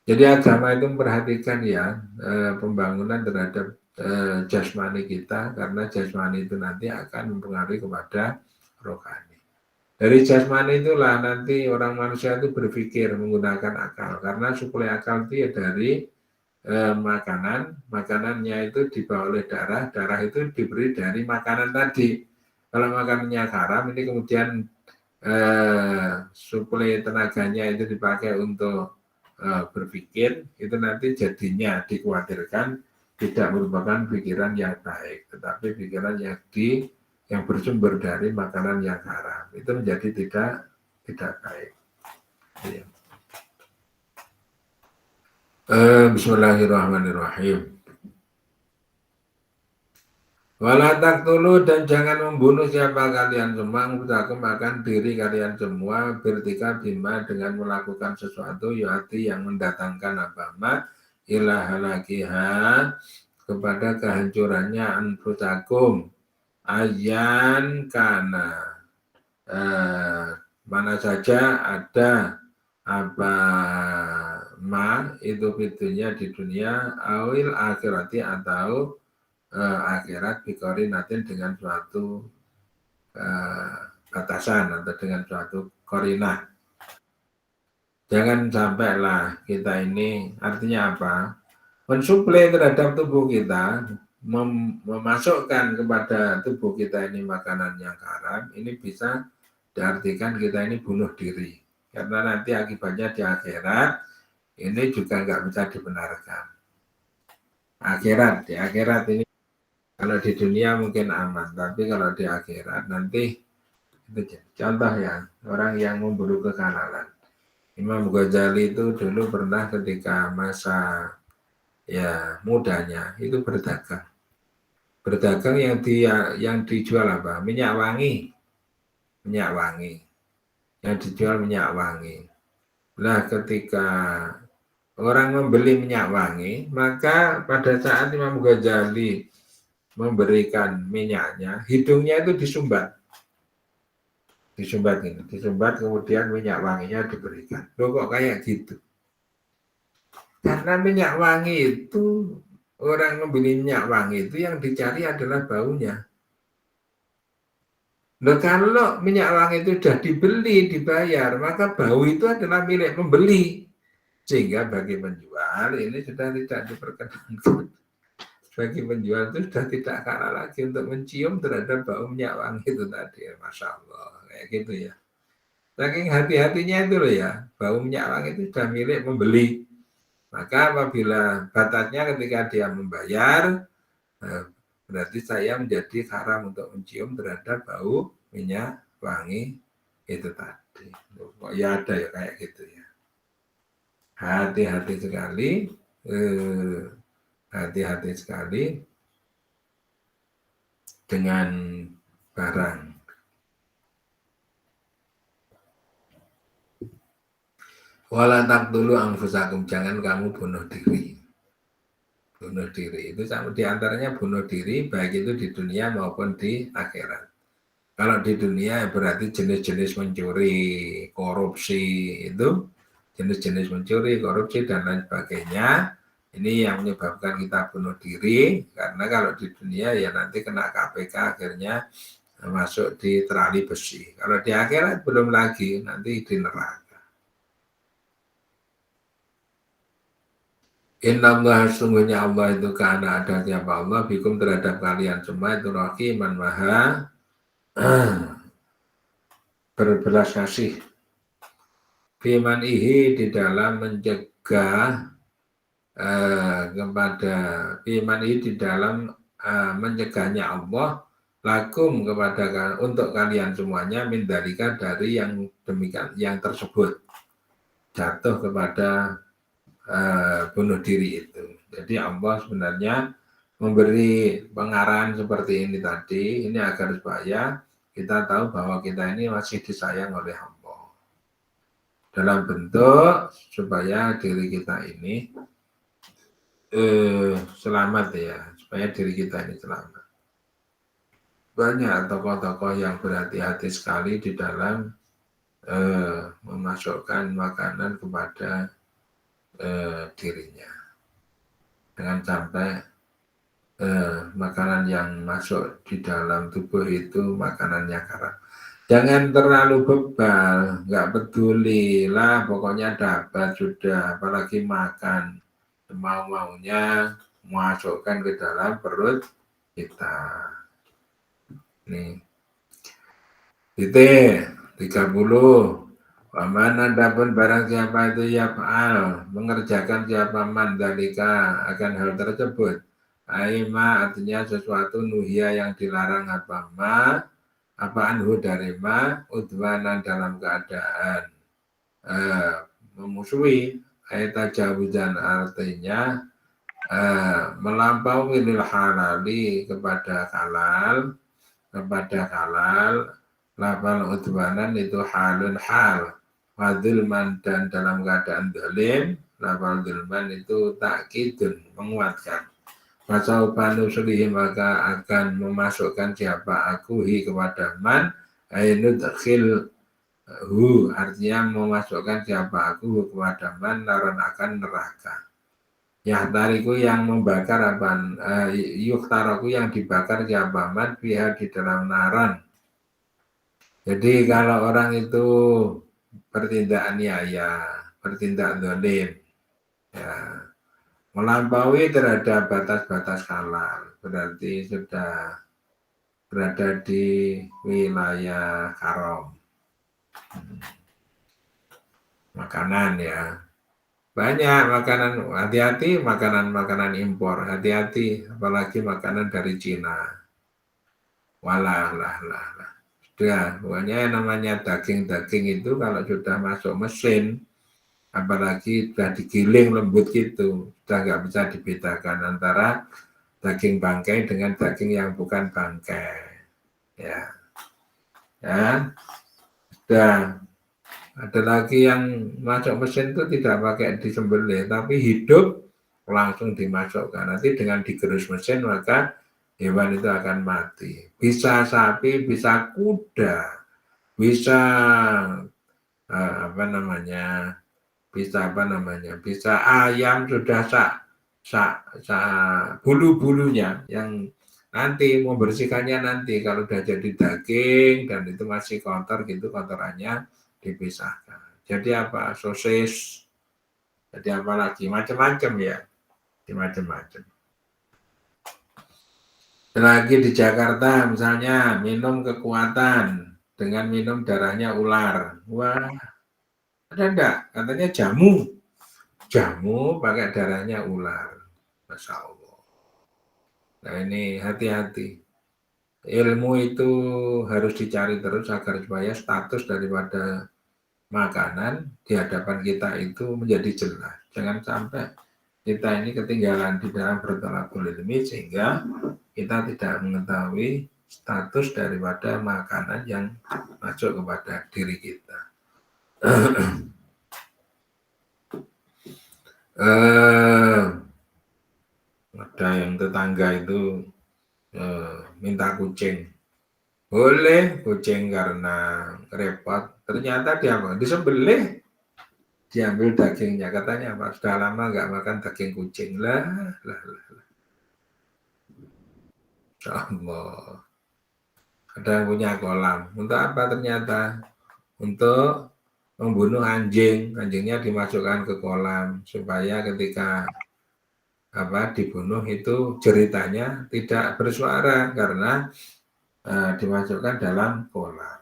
Jadi agama itu memperhatikan ya pembangunan terhadap jasmani kita, karena jasmani itu nanti akan mempengaruhi kepada rohani. Dari jasmani itulah nanti orang manusia itu berpikir menggunakan akal, karena suplai akal itu ya dari makanannya itu dibawa oleh darah, darah itu diberi dari makanan tadi. Kalau makanannya haram ini kemudian suplai tenaganya itu dipakai untuk berpikir, itu nanti jadinya dikhawatirkan tidak merupakan pikiran yang baik, tetapi pikiran yang bersumber dari makanan yang haram, itu menjadi tidak baik. Ya. Bismillahirrahmanirrahim. Wala taqtulu, dan jangan membunuh siapa kalian semua, makan diri kalian semua, bertika bima, dengan melakukan sesuatu yati yang mendatangkan apa ilah halakiha, kepada kehancurannya anfusakum, ayan kana mana saja ada apa itu fitunya di dunia, awil akhirati atau akhirat bikori natin, dengan suatu batasan atau dengan suatu korinah. Jangan sampailah kita ini, artinya apa? Mensuplai terhadap tubuh kita, memasukkan kepada tubuh kita ini makanan yang haram, ini bisa diartikan kita ini bunuh diri. Karena nanti akibatnya di akhirat, ini juga nggak bisa dibenarkan. Di akhirat ini, kalau di dunia mungkin aman, tapi kalau di akhirat nanti, itu contoh ya, orang yang memburu kehalalan. Imam Ghazali itu dulu pernah ketika masa ya mudanya itu berdagang yang dijual apa? Minyak wangi, yang dijual minyak wangi. Nah, ketika orang membeli minyak wangi, maka pada saat Imam Ghazali memberikan minyaknya, hidungnya itu disumbat kemudian minyak wanginya diberikan. Loh, kok kayak gitu? Karena minyak wangi itu, orang membeli minyak wangi itu yang dicari adalah baunya. Loh, kalau minyak wangi itu sudah dibeli, dibayar, maka bau itu adalah milik pembeli, sehingga bagi penjual ini sudah tidak diperkenankan. Bagi penjual itu sudah tidak kalah lagi untuk mencium terhadap bau minyak wangi itu tadi. Masya Allah, kayak gitu ya. Saking hati-hatinya itu loh ya, bau minyak wangi itu sudah milik pembeli. Maka apabila batasnya ketika dia membayar, berarti saya menjadi haram untuk mencium terhadap bau minyak wangi itu tadi. Ya ada ya kayak gitu ya. Hati-hati sekali. Hati-hati sekali dengan barang. Wala taqtulu anfusakum, jangan kamu bunuh diri. Bunuh diri itu diantaranya bunuh diri baik itu di dunia maupun di akhirat. Kalau di dunia berarti jenis-jenis mencuri, korupsi, itu jenis-jenis mencuri, korupsi dan lain sebagainya. Ini yang menyebabkan kita bunuh diri, karena kalau di dunia ya nanti kena KPK akhirnya masuk di terali besi. Kalau di akhirat belum lagi, nanti di neraka. Inna Allah, sungguhnya Allah itu karena ada siapa Allah bikum terhadap kalian semua itu rahiman maha berbelas kasih. Fiman ihi, di dalam mencegah kepada iman ini, di dalam mencegahnya Allah lakum kepada untuk kalian semuanya mindalika, dari yang demikian yang tersebut jatuh kepada bunuh diri itu. Jadi Allah sebenarnya memberi pengarahan seperti ini tadi, ini agar supaya kita tahu bahwa kita ini masih disayang oleh Allah. Dalam bentuk supaya diri kita ini selamat ya, supaya diri kita ini selamat. Banyak tokoh-tokoh yang berhati-hati sekali di dalam memasukkan makanan kepada dirinya. Jangan sampai makanan yang masuk di dalam tubuh itu makanannya haram. Jangan terlalu bebal, nggak peduli lah, pokoknya dapat sudah, apalagi makan mau-maunya masukkan ke dalam perut kita. Nih, titik 30. Waman adapun barang siapa itu yaf'al, mengerjakan siapa man dalika akan hal tersebut. Aima artinya sesuatu nuhia yang dilarang apa ma, apa anhu dari ma, udwanan dalam keadaan memusuhi. Ayat jawujan artinya melampaui lil halali kepada halal, lafal udwanan itu halun hal, wadulman dan dalam keadaan dolim, lafal dulman itu takkidun menguatkan. Fasaufa nusulihi maka akan memasukkan siapa akuhi kepada man, ainudkhil hu artinya memasukkan siapa aku kepada man naran akan neraka. Yahtariku yang membakar apa yuhtaraku yang dibakar siapa man pihak di dalam naran. Jadi kalau orang itu bertindak aniaya, bertindak zalim, ya, melampaui terhadap batas-batas halal, berarti sudah berada di wilayah haram. Makanan ya, banyak makanan, hati-hati makanan impor, hati-hati apalagi makanan dari Cina. Walah. Sudah, pokoknya namanya daging-daging itu kalau sudah masuk mesin, apalagi sudah digiling lembut gitu, sudah nggak bisa dibedakan antara daging bangkai dengan daging yang bukan bangkai. Ya, sudah. Ada lagi yang masuk mesin itu tidak pakai disembelih, tapi hidup langsung dimasukkan. Nanti dengan digerus mesin maka hewan itu akan mati. Bisa sapi, bisa kuda, bisa bisa ayam sudah bulu-bulunya yang nanti membersihkannya nanti kalau sudah jadi daging dan itu masih kotor gitu, kotorannya dipisahkan. Jadi apa? Sosis. Jadi apa lagi? Macam-macam ya. Macam-macam. Lagi di Jakarta misalnya minum kekuatan dengan minum darahnya ular. Wah, ada enggak? Katanya jamu. Jamu pakai darahnya ular. Masya Allah. Nah ini hati-hati. Ilmu itu harus dicari terus agar supaya status daripada makanan di hadapan kita itu menjadi jelas. Jangan sampai kita ini ketinggalan di dalam bertolakul ilmi sehingga kita tidak mengetahui status daripada makanan yang masuk kepada diri kita. Ada yang tetangga itu minta kucing. Boleh kucing karena repot. Ternyata dia disembelih, diambil dagingnya. Katanya apa? Sudah lama nggak makan daging kucing. Lah. Allah. Ada yang punya kolam. Untuk apa ternyata? Untuk membunuh anjing. Anjingnya dimasukkan ke kolam supaya ketika dibunuh itu jeritanya tidak bersuara karena dimasukkan dalam kolam.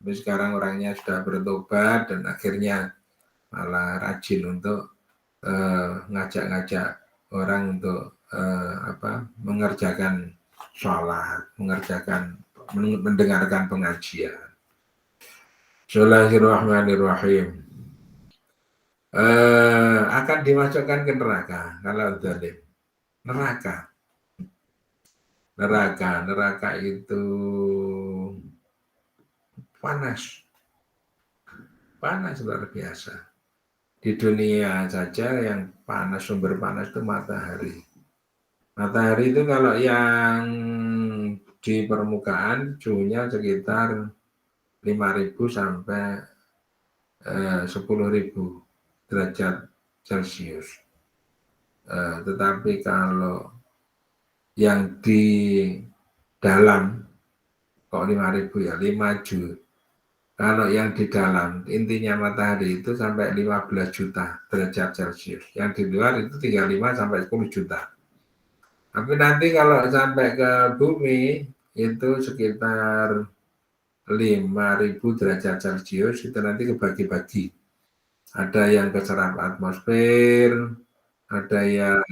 Tapi sekarang orangnya sudah bertobat dan akhirnya malah rajin untuk ngajak-ngajak orang untuk mengerjakan sholat, mendengarkan pengajian. Bismillahirrahmanirrahim. Akan dimasukkan ke neraka kalau zalim. Neraka. Neraka itu panas luar biasa. Di dunia saja yang panas, sumber panas itu matahari. Matahari itu kalau yang di permukaan suhunya sekitar 5.000 sampai 10.000 derajat Celcius. Tetapi kalau yang di dalam kok 5.000 ya 5 juta. Kalau yang di dalam intinya matahari itu sampai 15 juta derajat Celcius. Yang di luar itu 35 sampai 10 juta. Tapi nanti kalau sampai ke bumi itu sekitar 5.000 derajat Celcius, itu nanti kebagi-bagi. Ada yang keserap atmosfer, ada yang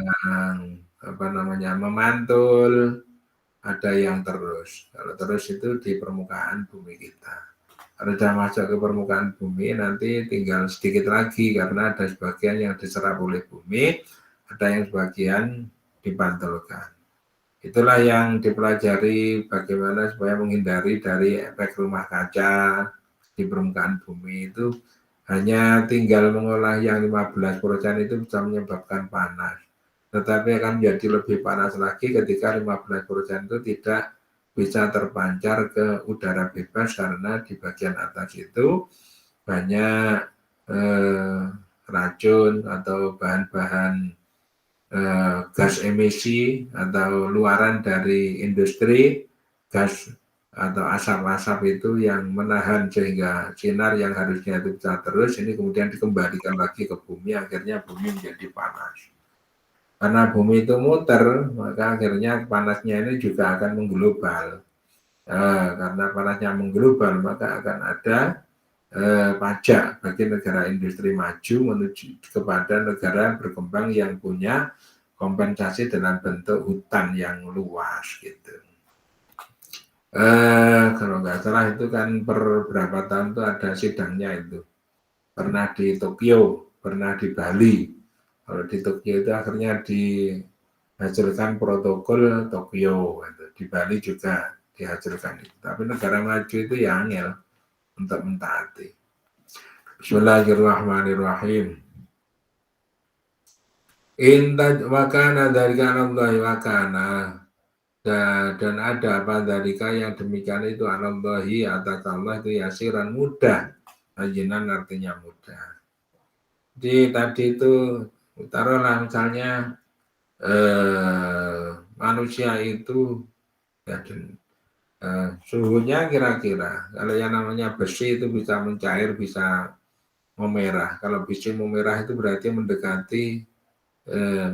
memantul, ada yang terus. Kalau terus itu di permukaan bumi kita. Kalau sudah masuk ke permukaan bumi nanti tinggal sedikit lagi karena ada sebagian yang diserap oleh bumi, ada yang sebagian dipantulkan. Itulah yang dipelajari bagaimana supaya menghindari dari efek rumah kaca di permukaan bumi itu hanya tinggal mengolah yang 15% itu bisa menyebabkan panas. Tetapi akan menjadi lebih panas lagi ketika 15% itu tidak bisa terpancar ke udara bebas karena di bagian atas itu banyak racun atau bahan-bahan gas emisi atau luaran dari industri, gas atau asap-asap itu yang menahan sehingga sinar yang harusnya itu bisa terus ini kemudian dikembalikan lagi ke bumi, akhirnya bumi menjadi panas. Karena bumi itu muter, maka akhirnya panasnya ini juga akan mengglobal. Karena panasnya mengglobal, maka akan ada pajak bagi negara industri maju menuju kepada negara berkembang yang punya kompensasi dalam bentuk hutan yang luas gitu. Kalau nggak salah itu kan per berapa tahun itu ada sidangnya itu. Pernah di Tokyo, pernah di Bali. Kalau di Tokyo itu akhirnya dihasilkan protokol Tokyo. Gitu. Di Bali juga dihasilkan itu. Tapi negara maju itu ya angel untuk mentaati. Bismillahirrahmanirrahim. Intaj wakana dari Allah wakana dan ada apa dari yang demikian itu Allahi atas Allah itu yasiran mudah, ajinan artinya mudah. Jadi tadi itu taruhlah misalnya manusia itu ya, suhunya kira-kira kalau yang namanya besi itu bisa mencair, bisa memerah. Kalau besi memerah itu berarti mendekati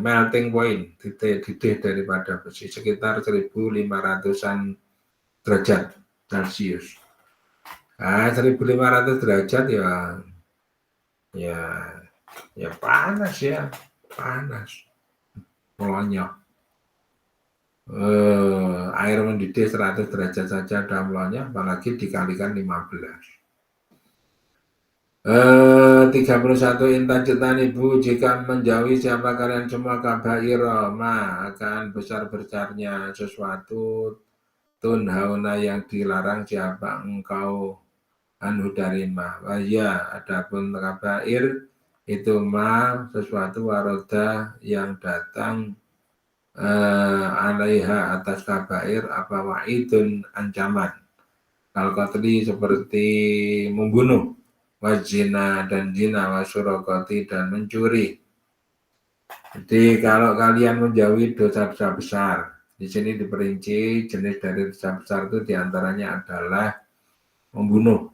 melting point, titik daripada besi sekitar 1.500-an derajat Celcius. 1.500 derajat ya panas ya, panas. Melonyok. Air mendidih 100 derajat saja udah melonyok, apalagi dikalikan 15. 31 intajutan ibu jika menjauhi siapa kalian semua kabairo ma akan besar-besarnya sesuatu tunhauna yang dilarang siapa engkau anhu dari ma waya adapun kabair itu ma sesuatu waroda yang datang alaiha atas kabair apa wa'idun ancaman kalkotli seperti membunuh wazina dan zina wasurokoti dan mencuri. Jadi kalau kalian menjauhi dosa-dosa besar, di sini diperinci jenis dari dosa besar itu diantaranya adalah membunuh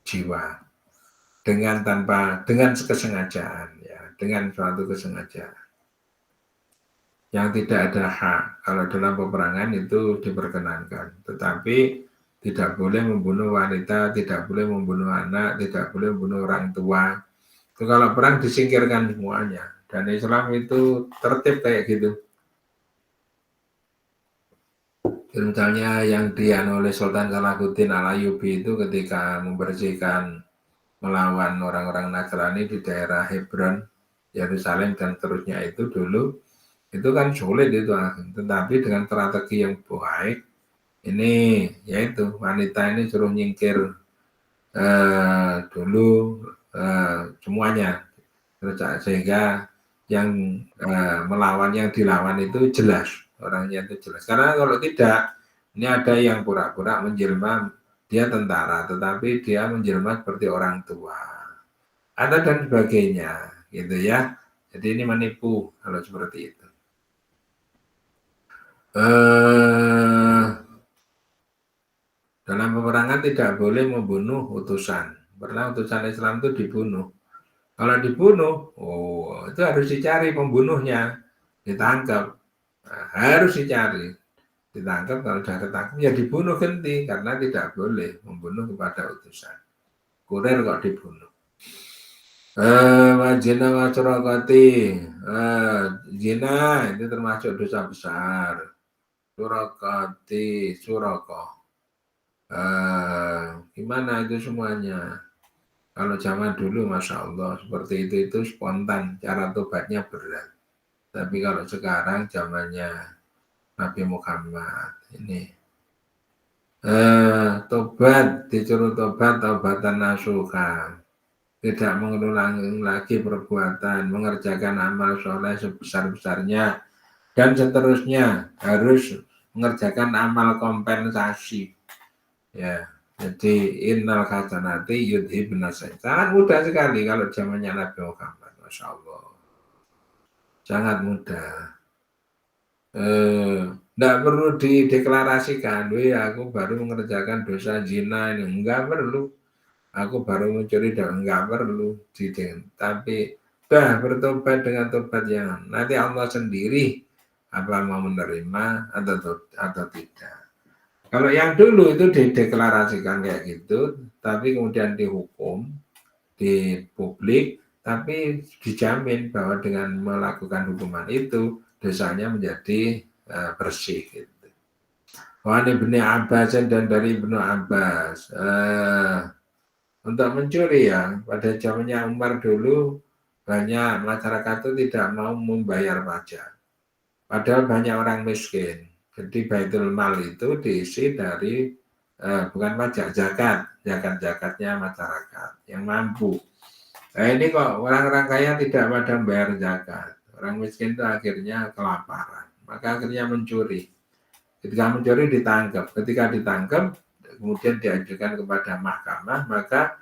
jiwa dengan kesengajaan, ya, dengan suatu kesengajaan yang tidak ada hak. Kalau dalam peperangan itu diperkenankan, tetapi tidak boleh membunuh wanita, tidak boleh membunuh anak, tidak boleh membunuh orang tua. Itu kalau perang disingkirkan semuanya. Dan Islam itu tertib kayak gitu. Misalnya yang dianu oleh Sultan Salahuddin Al-Ayyubi itu ketika membersihkan melawan orang-orang Nasrani di daerah Hebron, Yerusalem dan seterusnya itu dulu Itu kan sulit itu, tetapi dengan strategi yang baik, ini yaitu wanita ini suruh nyingkir dulu semuanya, sehingga yang melawan, yang dilawan itu jelas, orangnya itu jelas. Karena kalau tidak, ini ada yang pura-pura menjelma dia tentara, tetapi dia menjelma seperti orang tua, ada dan sebagainya, gitu ya. Jadi ini menipu kalau seperti itu. Dalam peperangan tidak boleh membunuh utusan. Pernah utusan Islam itu dibunuh. Kalau dibunuh, itu harus dicari pembunuhnya, ditangkap. Nah, harus dicari, ditangkap. Kalau sudah ketangkap ya dibunuh ganti, karena tidak boleh membunuh kepada utusan. Kurir kok dibunuh. Zina wa surakati. Zina itu termasuk dosa besar. Surakati, surakoh. Gimana itu semuanya? Kalau zaman dulu, Masya Allah, seperti itu spontan, cara tobatnya berat. Tapi kalau sekarang zamannya Nabi Muhammad ini, tobat, disuruh tobat, taubatan nasuha, tidak mengulangi lagi perbuatan, mengerjakan amal soleh sebesar-besarnya, dan seterusnya harus mengerjakan amal kompensasi. Ya, jadi innal hasanati yudhibna sayyi'at. Sangat mudah sekali kalau zamannya Nabi Muhammad, Masya Allah. Sangat mudah. Tidak perlu dideklarasikan, aku baru mengerjakan dosa zina ini. Enggak perlu. Aku baru mencuri, enggak perlu. Tapi sudah bertobat dengan tobat yang nanti Allah sendiri apa mau menerima atau tidak. Kalau yang dulu itu dideklarasikan kayak gitu, tapi kemudian dihukum di publik, tapi dijamin bahwa dengan melakukan hukuman itu dosanya menjadi bersih. Gitu. Wan Ibnu Abbas, dan dari Ibnu Abbas, untuk mencuri ya, pada zamannya Umar dulu banyak masyarakat itu tidak mau membayar pajak, padahal banyak orang miskin. Jadi Baitul Mal itu diisi dari bukan pajak, zakatnya masyarakat yang mampu. Nah ini kok orang-orang kaya tidak pada membayar zakat, orang miskin itu akhirnya kelaparan, maka akhirnya mencuri. Ketika mencuri ditangkap, ketika ditangkap kemudian diajukan kepada mahkamah, maka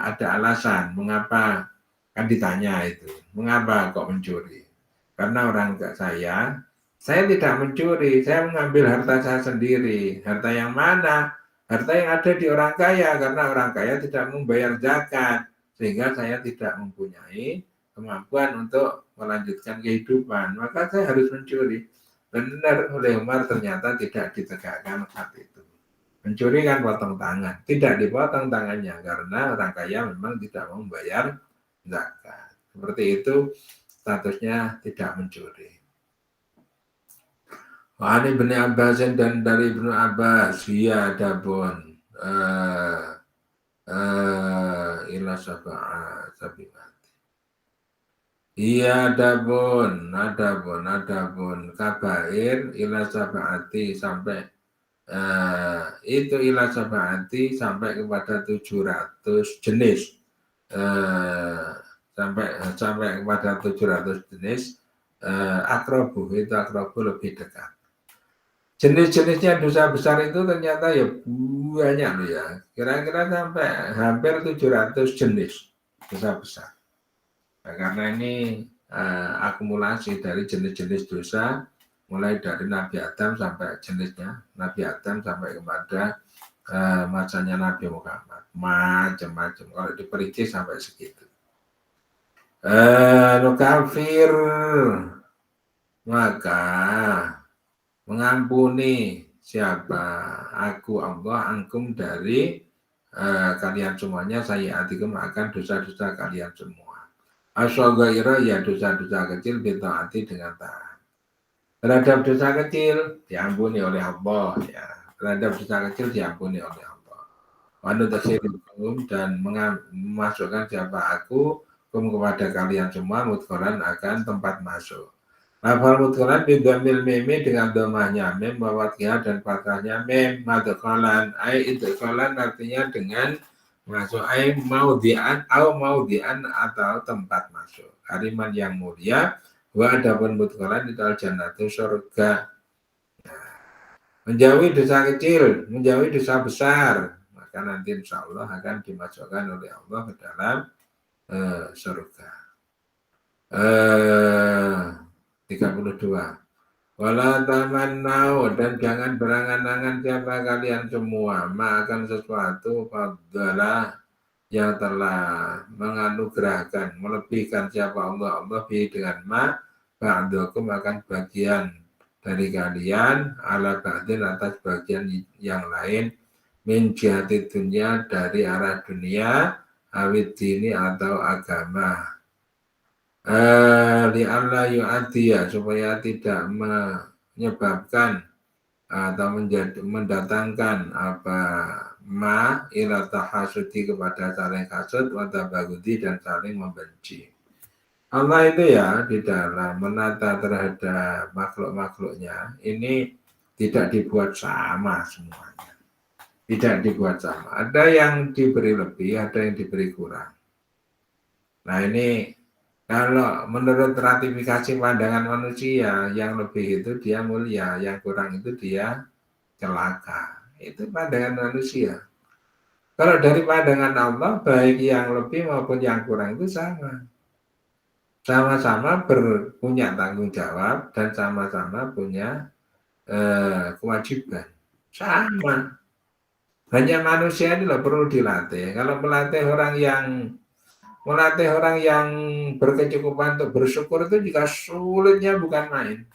ada alasan mengapa, kan ditanya itu, mengapa kok mencuri? Karena orang saya tidak mencuri, saya mengambil harta saya sendiri. Harta yang mana? Harta yang ada di orang kaya, karena orang kaya tidak membayar zakat, sehingga saya tidak mempunyai kemampuan untuk melanjutkan kehidupan. Maka saya harus mencuri. Benar, oleh Umar ternyata tidak ditegakkan saat itu. Mencuri kan potong tangan, tidak dipotong tangannya karena orang kaya memang tidak membayar zakat. Seperti itu statusnya tidak mencuri. Wahani Ibnu Abbas, dan dari Ibnu Abbas, iya adabun ila sabimati. Iya adabun kabair ila sabati, sampai itu ila sabati sampai kepada 700 jenis, sampai kepada 700 jenis. Akrobu lebih dekat. Jenis-jenisnya dosa besar itu ternyata ya banyak loh ya. Kira-kira sampai hampir 700 jenis dosa besar. Nah, karena ini akumulasi dari jenis-jenis dosa, mulai dari Nabi Adam sampai jenisnya Nabi Adam sampai kepada masanya Nabi Muhammad. Macam-macam. Kalau diperinci sampai segitu. Kafir, maka mengampuni siapa? Aku Allah angkum dari kalian semuanya, saya atikum akan dosa-dosa kalian semua. Asal-gairah ya dosa-dosa kecil bitaati dengan taat. Terhadap dosa kecil diampuni oleh Allah ya. Terhadap dosa kecil diampuni oleh Allah. Wanu tasirul dan memasukkan siapa aku kepada kalian semua mudkholan akan tempat masuk. Lafal mudghalan bidhamil mimi dengan domahnya mim wa fathah dan fathahnya mim. Madghalan ai idghalan artinya dengan masuk ai maudhi'an atau tempat masuk. Kalimat yang mulia wa adapun mudghalan itu al-jannatu surga. Menjauhi dosa kecil, menjauhi dosa besar, maka nanti insya Allah akan dimasukkan oleh Allah ke dalam surga. 32. Wala tamannau dan jangan berangan-angan siapa kalian semua makan sesuatu fadzalah yang telah menganugerahkan, melebihkan siapa Allah dengan ma ba'dakum akan bagian dari kalian ala ba'din atas bagian yang lain min jihati dunia dari arah dunia awid dini atau agama. Li'alla yu'adiyah supaya tidak menyebabkan atau mendatangkan apa ma ila tahasudi kepada saling hasud wa tabagudi dan saling membenci. Allah itu ya di dalam menata terhadap makhluk-makhluknya ini tidak dibuat sama semuanya. Tidak dibuat sama. Ada yang diberi lebih, ada yang diberi kurang. Nah ini kalau menurut ratifikasi pandangan manusia, yang lebih itu dia mulia, yang kurang itu dia celaka. Itu pandangan manusia. Kalau dari pandangan Allah, baik yang lebih maupun yang kurang itu sama. Sama-sama punya tanggung jawab dan sama-sama punya kewajiban. Sama. Hanya manusia ini loh perlu dilatih. Kalau melatih orang yang berkecukupan untuk bersyukur itu juga sulitnya bukan main.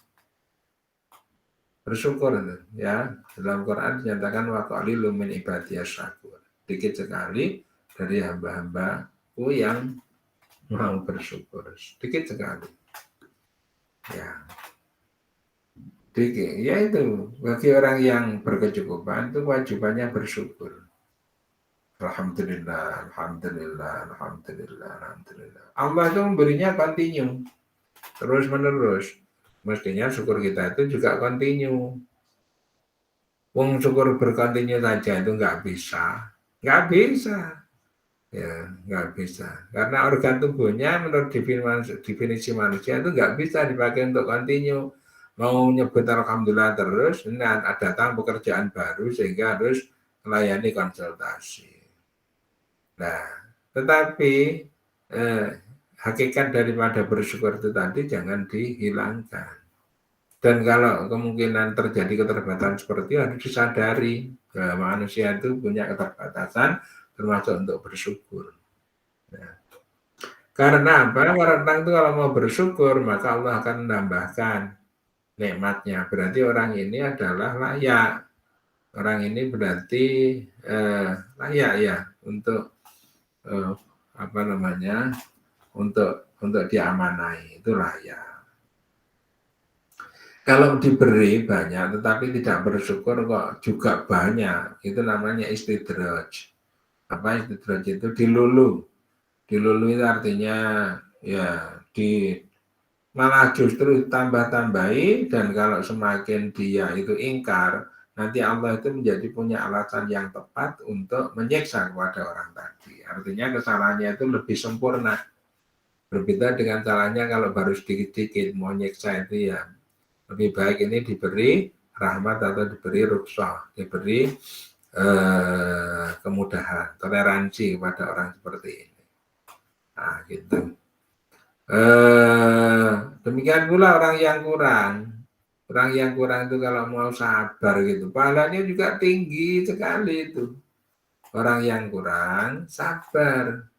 Bersyukur itu ya. Dalam Quran dinyatakan wa qalilum min ibadiyas syakur. Dikit sekali dari hamba-hambaku yang mau bersyukur. Dikit sekali. Ya. Dikit. Ya itu bagi orang yang berkecukupan itu wajibannya bersyukur. Alhamdulillah, alhamdulillah, alhamdulillah, alhamdulillah. Allah itu memberinya continue, terus menerus. Mestinya syukur kita itu juga continue. Wong syukur berkontinu saja itu nggak bisa, ya nggak bisa. Karena organ tubuhnya menurut definisi manusia itu nggak bisa dipakai untuk continue. Mau nyebut alhamdulillah terus, nah datang pekerjaan baru sehingga harus melayani konsultasi. Nah, tetapi hakikat daripada bersyukur itu tadi jangan dihilangkan. Dan kalau kemungkinan terjadi keterbatasan seperti itu harus disadari bahwa manusia itu punya keterbatasan termasuk untuk bersyukur. Nah, karena apa? Orang itu kalau mau bersyukur maka Allah akan menambahkan nikmatnya. Berarti orang ini adalah layak. Orang ini berarti layak ya untuk untuk diamanai, itulah ya. Kalau diberi banyak tetapi tidak bersyukur kok juga banyak, itu namanya istidraj. Apa istidraj itu? Dilulu itu artinya ya malah justru tambah-tambahi, dan kalau semakin dia itu ingkar, nanti Allah itu menjadi punya alasan yang tepat untuk menyiksa kepada orang tadi. Artinya kesalahannya itu lebih sempurna. Berbeda dengan salahnya kalau baru sedikit-sedikit mau nyiksa itu ya. Lebih baik ini diberi rahmat atau diberi rukhsah, diberi kemudahan, toleransi kepada orang seperti ini. Nah, gitu. Demikian pula orang yang kurang. Orang yang kurang itu kalau mau sabar gitu, pahalanya juga tinggi sekali itu. Orang yang kurang sabar,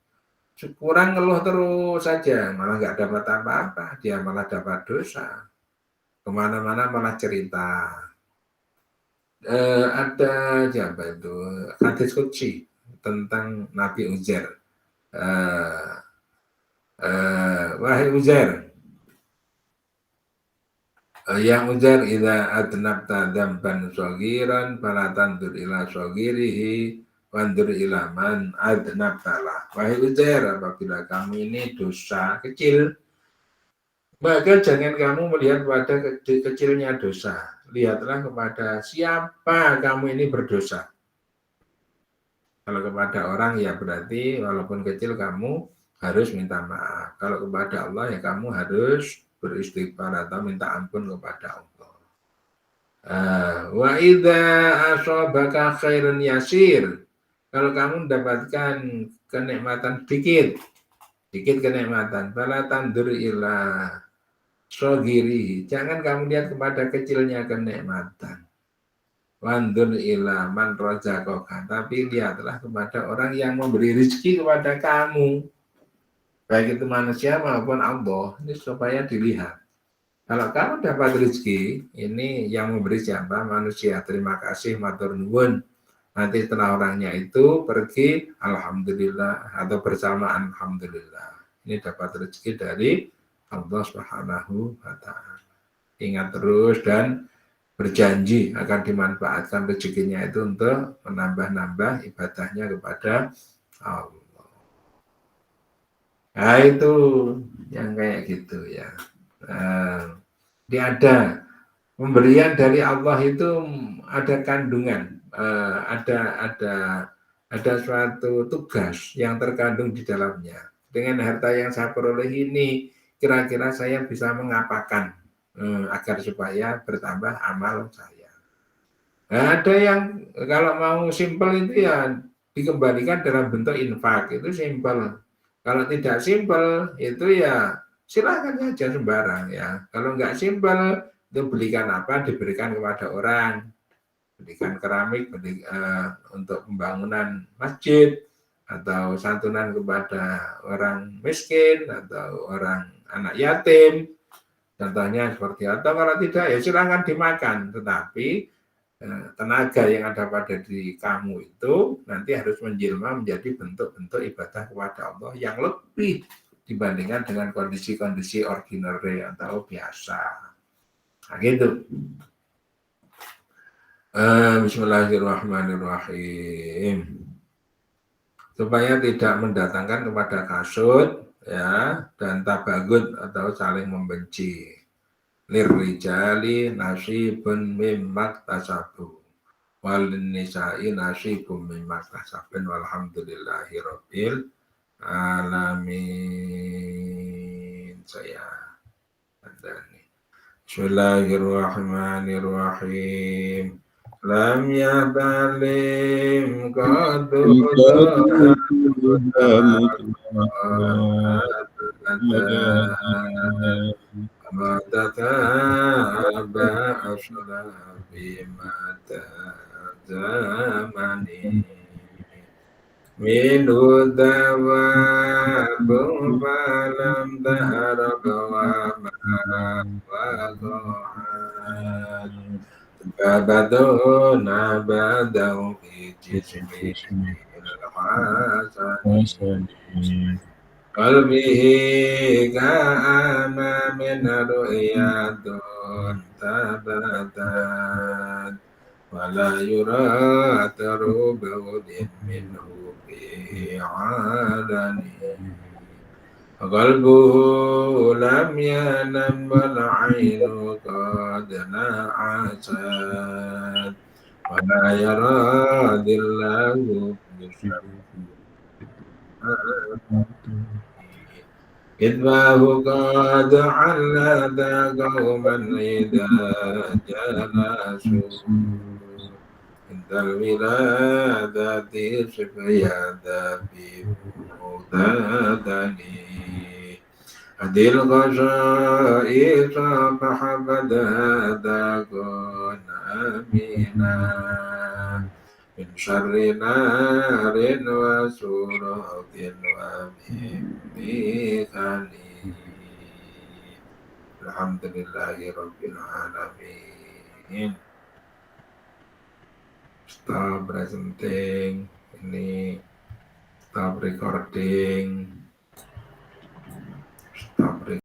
kurang ngeluh terus saja, malah nggak dapat apa-apa, dia malah dapat dosa. Kemana-mana malah cerita. Ada siapa itu? Hadis qudsi tentang Nabi Uzair. Wahai Uzair, yang Uzair idza adnabta dzamban shaghiran fala tandur ila shaghirihi wandur ila man adnabtalah. Wahai Uzair, apabila kamu ini dosa kecil, Maka jangan kamu melihat pada kecilnya dosa. Lihatlah kepada siapa kamu ini berdosa. Kalau kepada orang ya berarti walaupun kecil kamu harus minta maaf. Kalau kepada Allah ya kamu harus beristighfar atau minta ampun kepada Allah. Wa idza asabaka khairun yasir. Kalau kamu mendapatkan kenikmatan dikit kenikmatan, fala tandur ila sogiri. Jangan kamu lihat kepada kecilnya kenikmatan. Wandur ila man rojakoka. Tapi lihatlah kepada orang yang memberi rezeki kepada kamu. Baik itu manusia maupun Allah. Ini supaya dilihat. Kalau kamu dapat rezeki, ini yang memberi siapa? Manusia. Terima kasih, matur nuwun. Nanti setelah orangnya itu pergi, alhamdulillah, atau bersama alhamdulillah. Ini dapat rezeki dari Allah Subhanahu wa Ta'ala. Ingat terus dan berjanji akan dimanfaatkan rezekinya itu untuk menambah-nambah ibadahnya kepada Allah. Nah itu yang kayak gitu ya. Dia ada pemberian dari Allah itu ada kandungan, ada suatu tugas yang terkandung di dalamnya. Dengan harta yang saya peroleh ini, kira-kira saya bisa mengapakan agar supaya bertambah amal saya. Nah, ada yang kalau mau simpel itu ya dikembalikan dalam bentuk infak, itu simpel. Kalau tidak simpel itu ya silakan saja sembarang ya. Kalau nggak simpel itu belikan apa diberikan kepada orang, berikan keramik untuk pembangunan masjid atau santunan kepada orang miskin atau orang anak yatim. Contohnya seperti itu. Atau kalau tidak ya silakan dimakan, tetapi tenaga yang ada pada diri kamu itu nanti harus menjelma menjadi bentuk-bentuk ibadah kepada Allah yang lebih dibandingkan dengan kondisi-kondisi ordinary atau biasa. Nah, gitu. Bismillahirrahmanirrahim. Supaya tidak mendatangkan kepada kasut ya dan tabagut atau saling membenci. Lirrijali nasibun mimmak tasabu wal nisa'i nasibun mimmak tasabun walhamdulillahi rabbil alamin. Saya ada nih. Bismillahirrahmanirrahim. Lam yabalim qadu Matata ashlabi mata zamani Minu dawabu falam daharabawa ma'wagohan Babadu nabadau fi jismi al-hasani Qalbihi ka'ana min ru'yatun tabatat Wala yurataru bawdin minhu fi alani Qalbuhu lam yanam wal ainu qad na'asat Wala yaradillahu Idmahu qad allada qawman idha jalasu Intal wiladati sifyada bimudadani Adil qasa'isa fahabada kun amina Min syarri narin wa suratin wa mimikani Alhamdulillahi Rabbil Alamin. Stop presenting. Ini stop recording.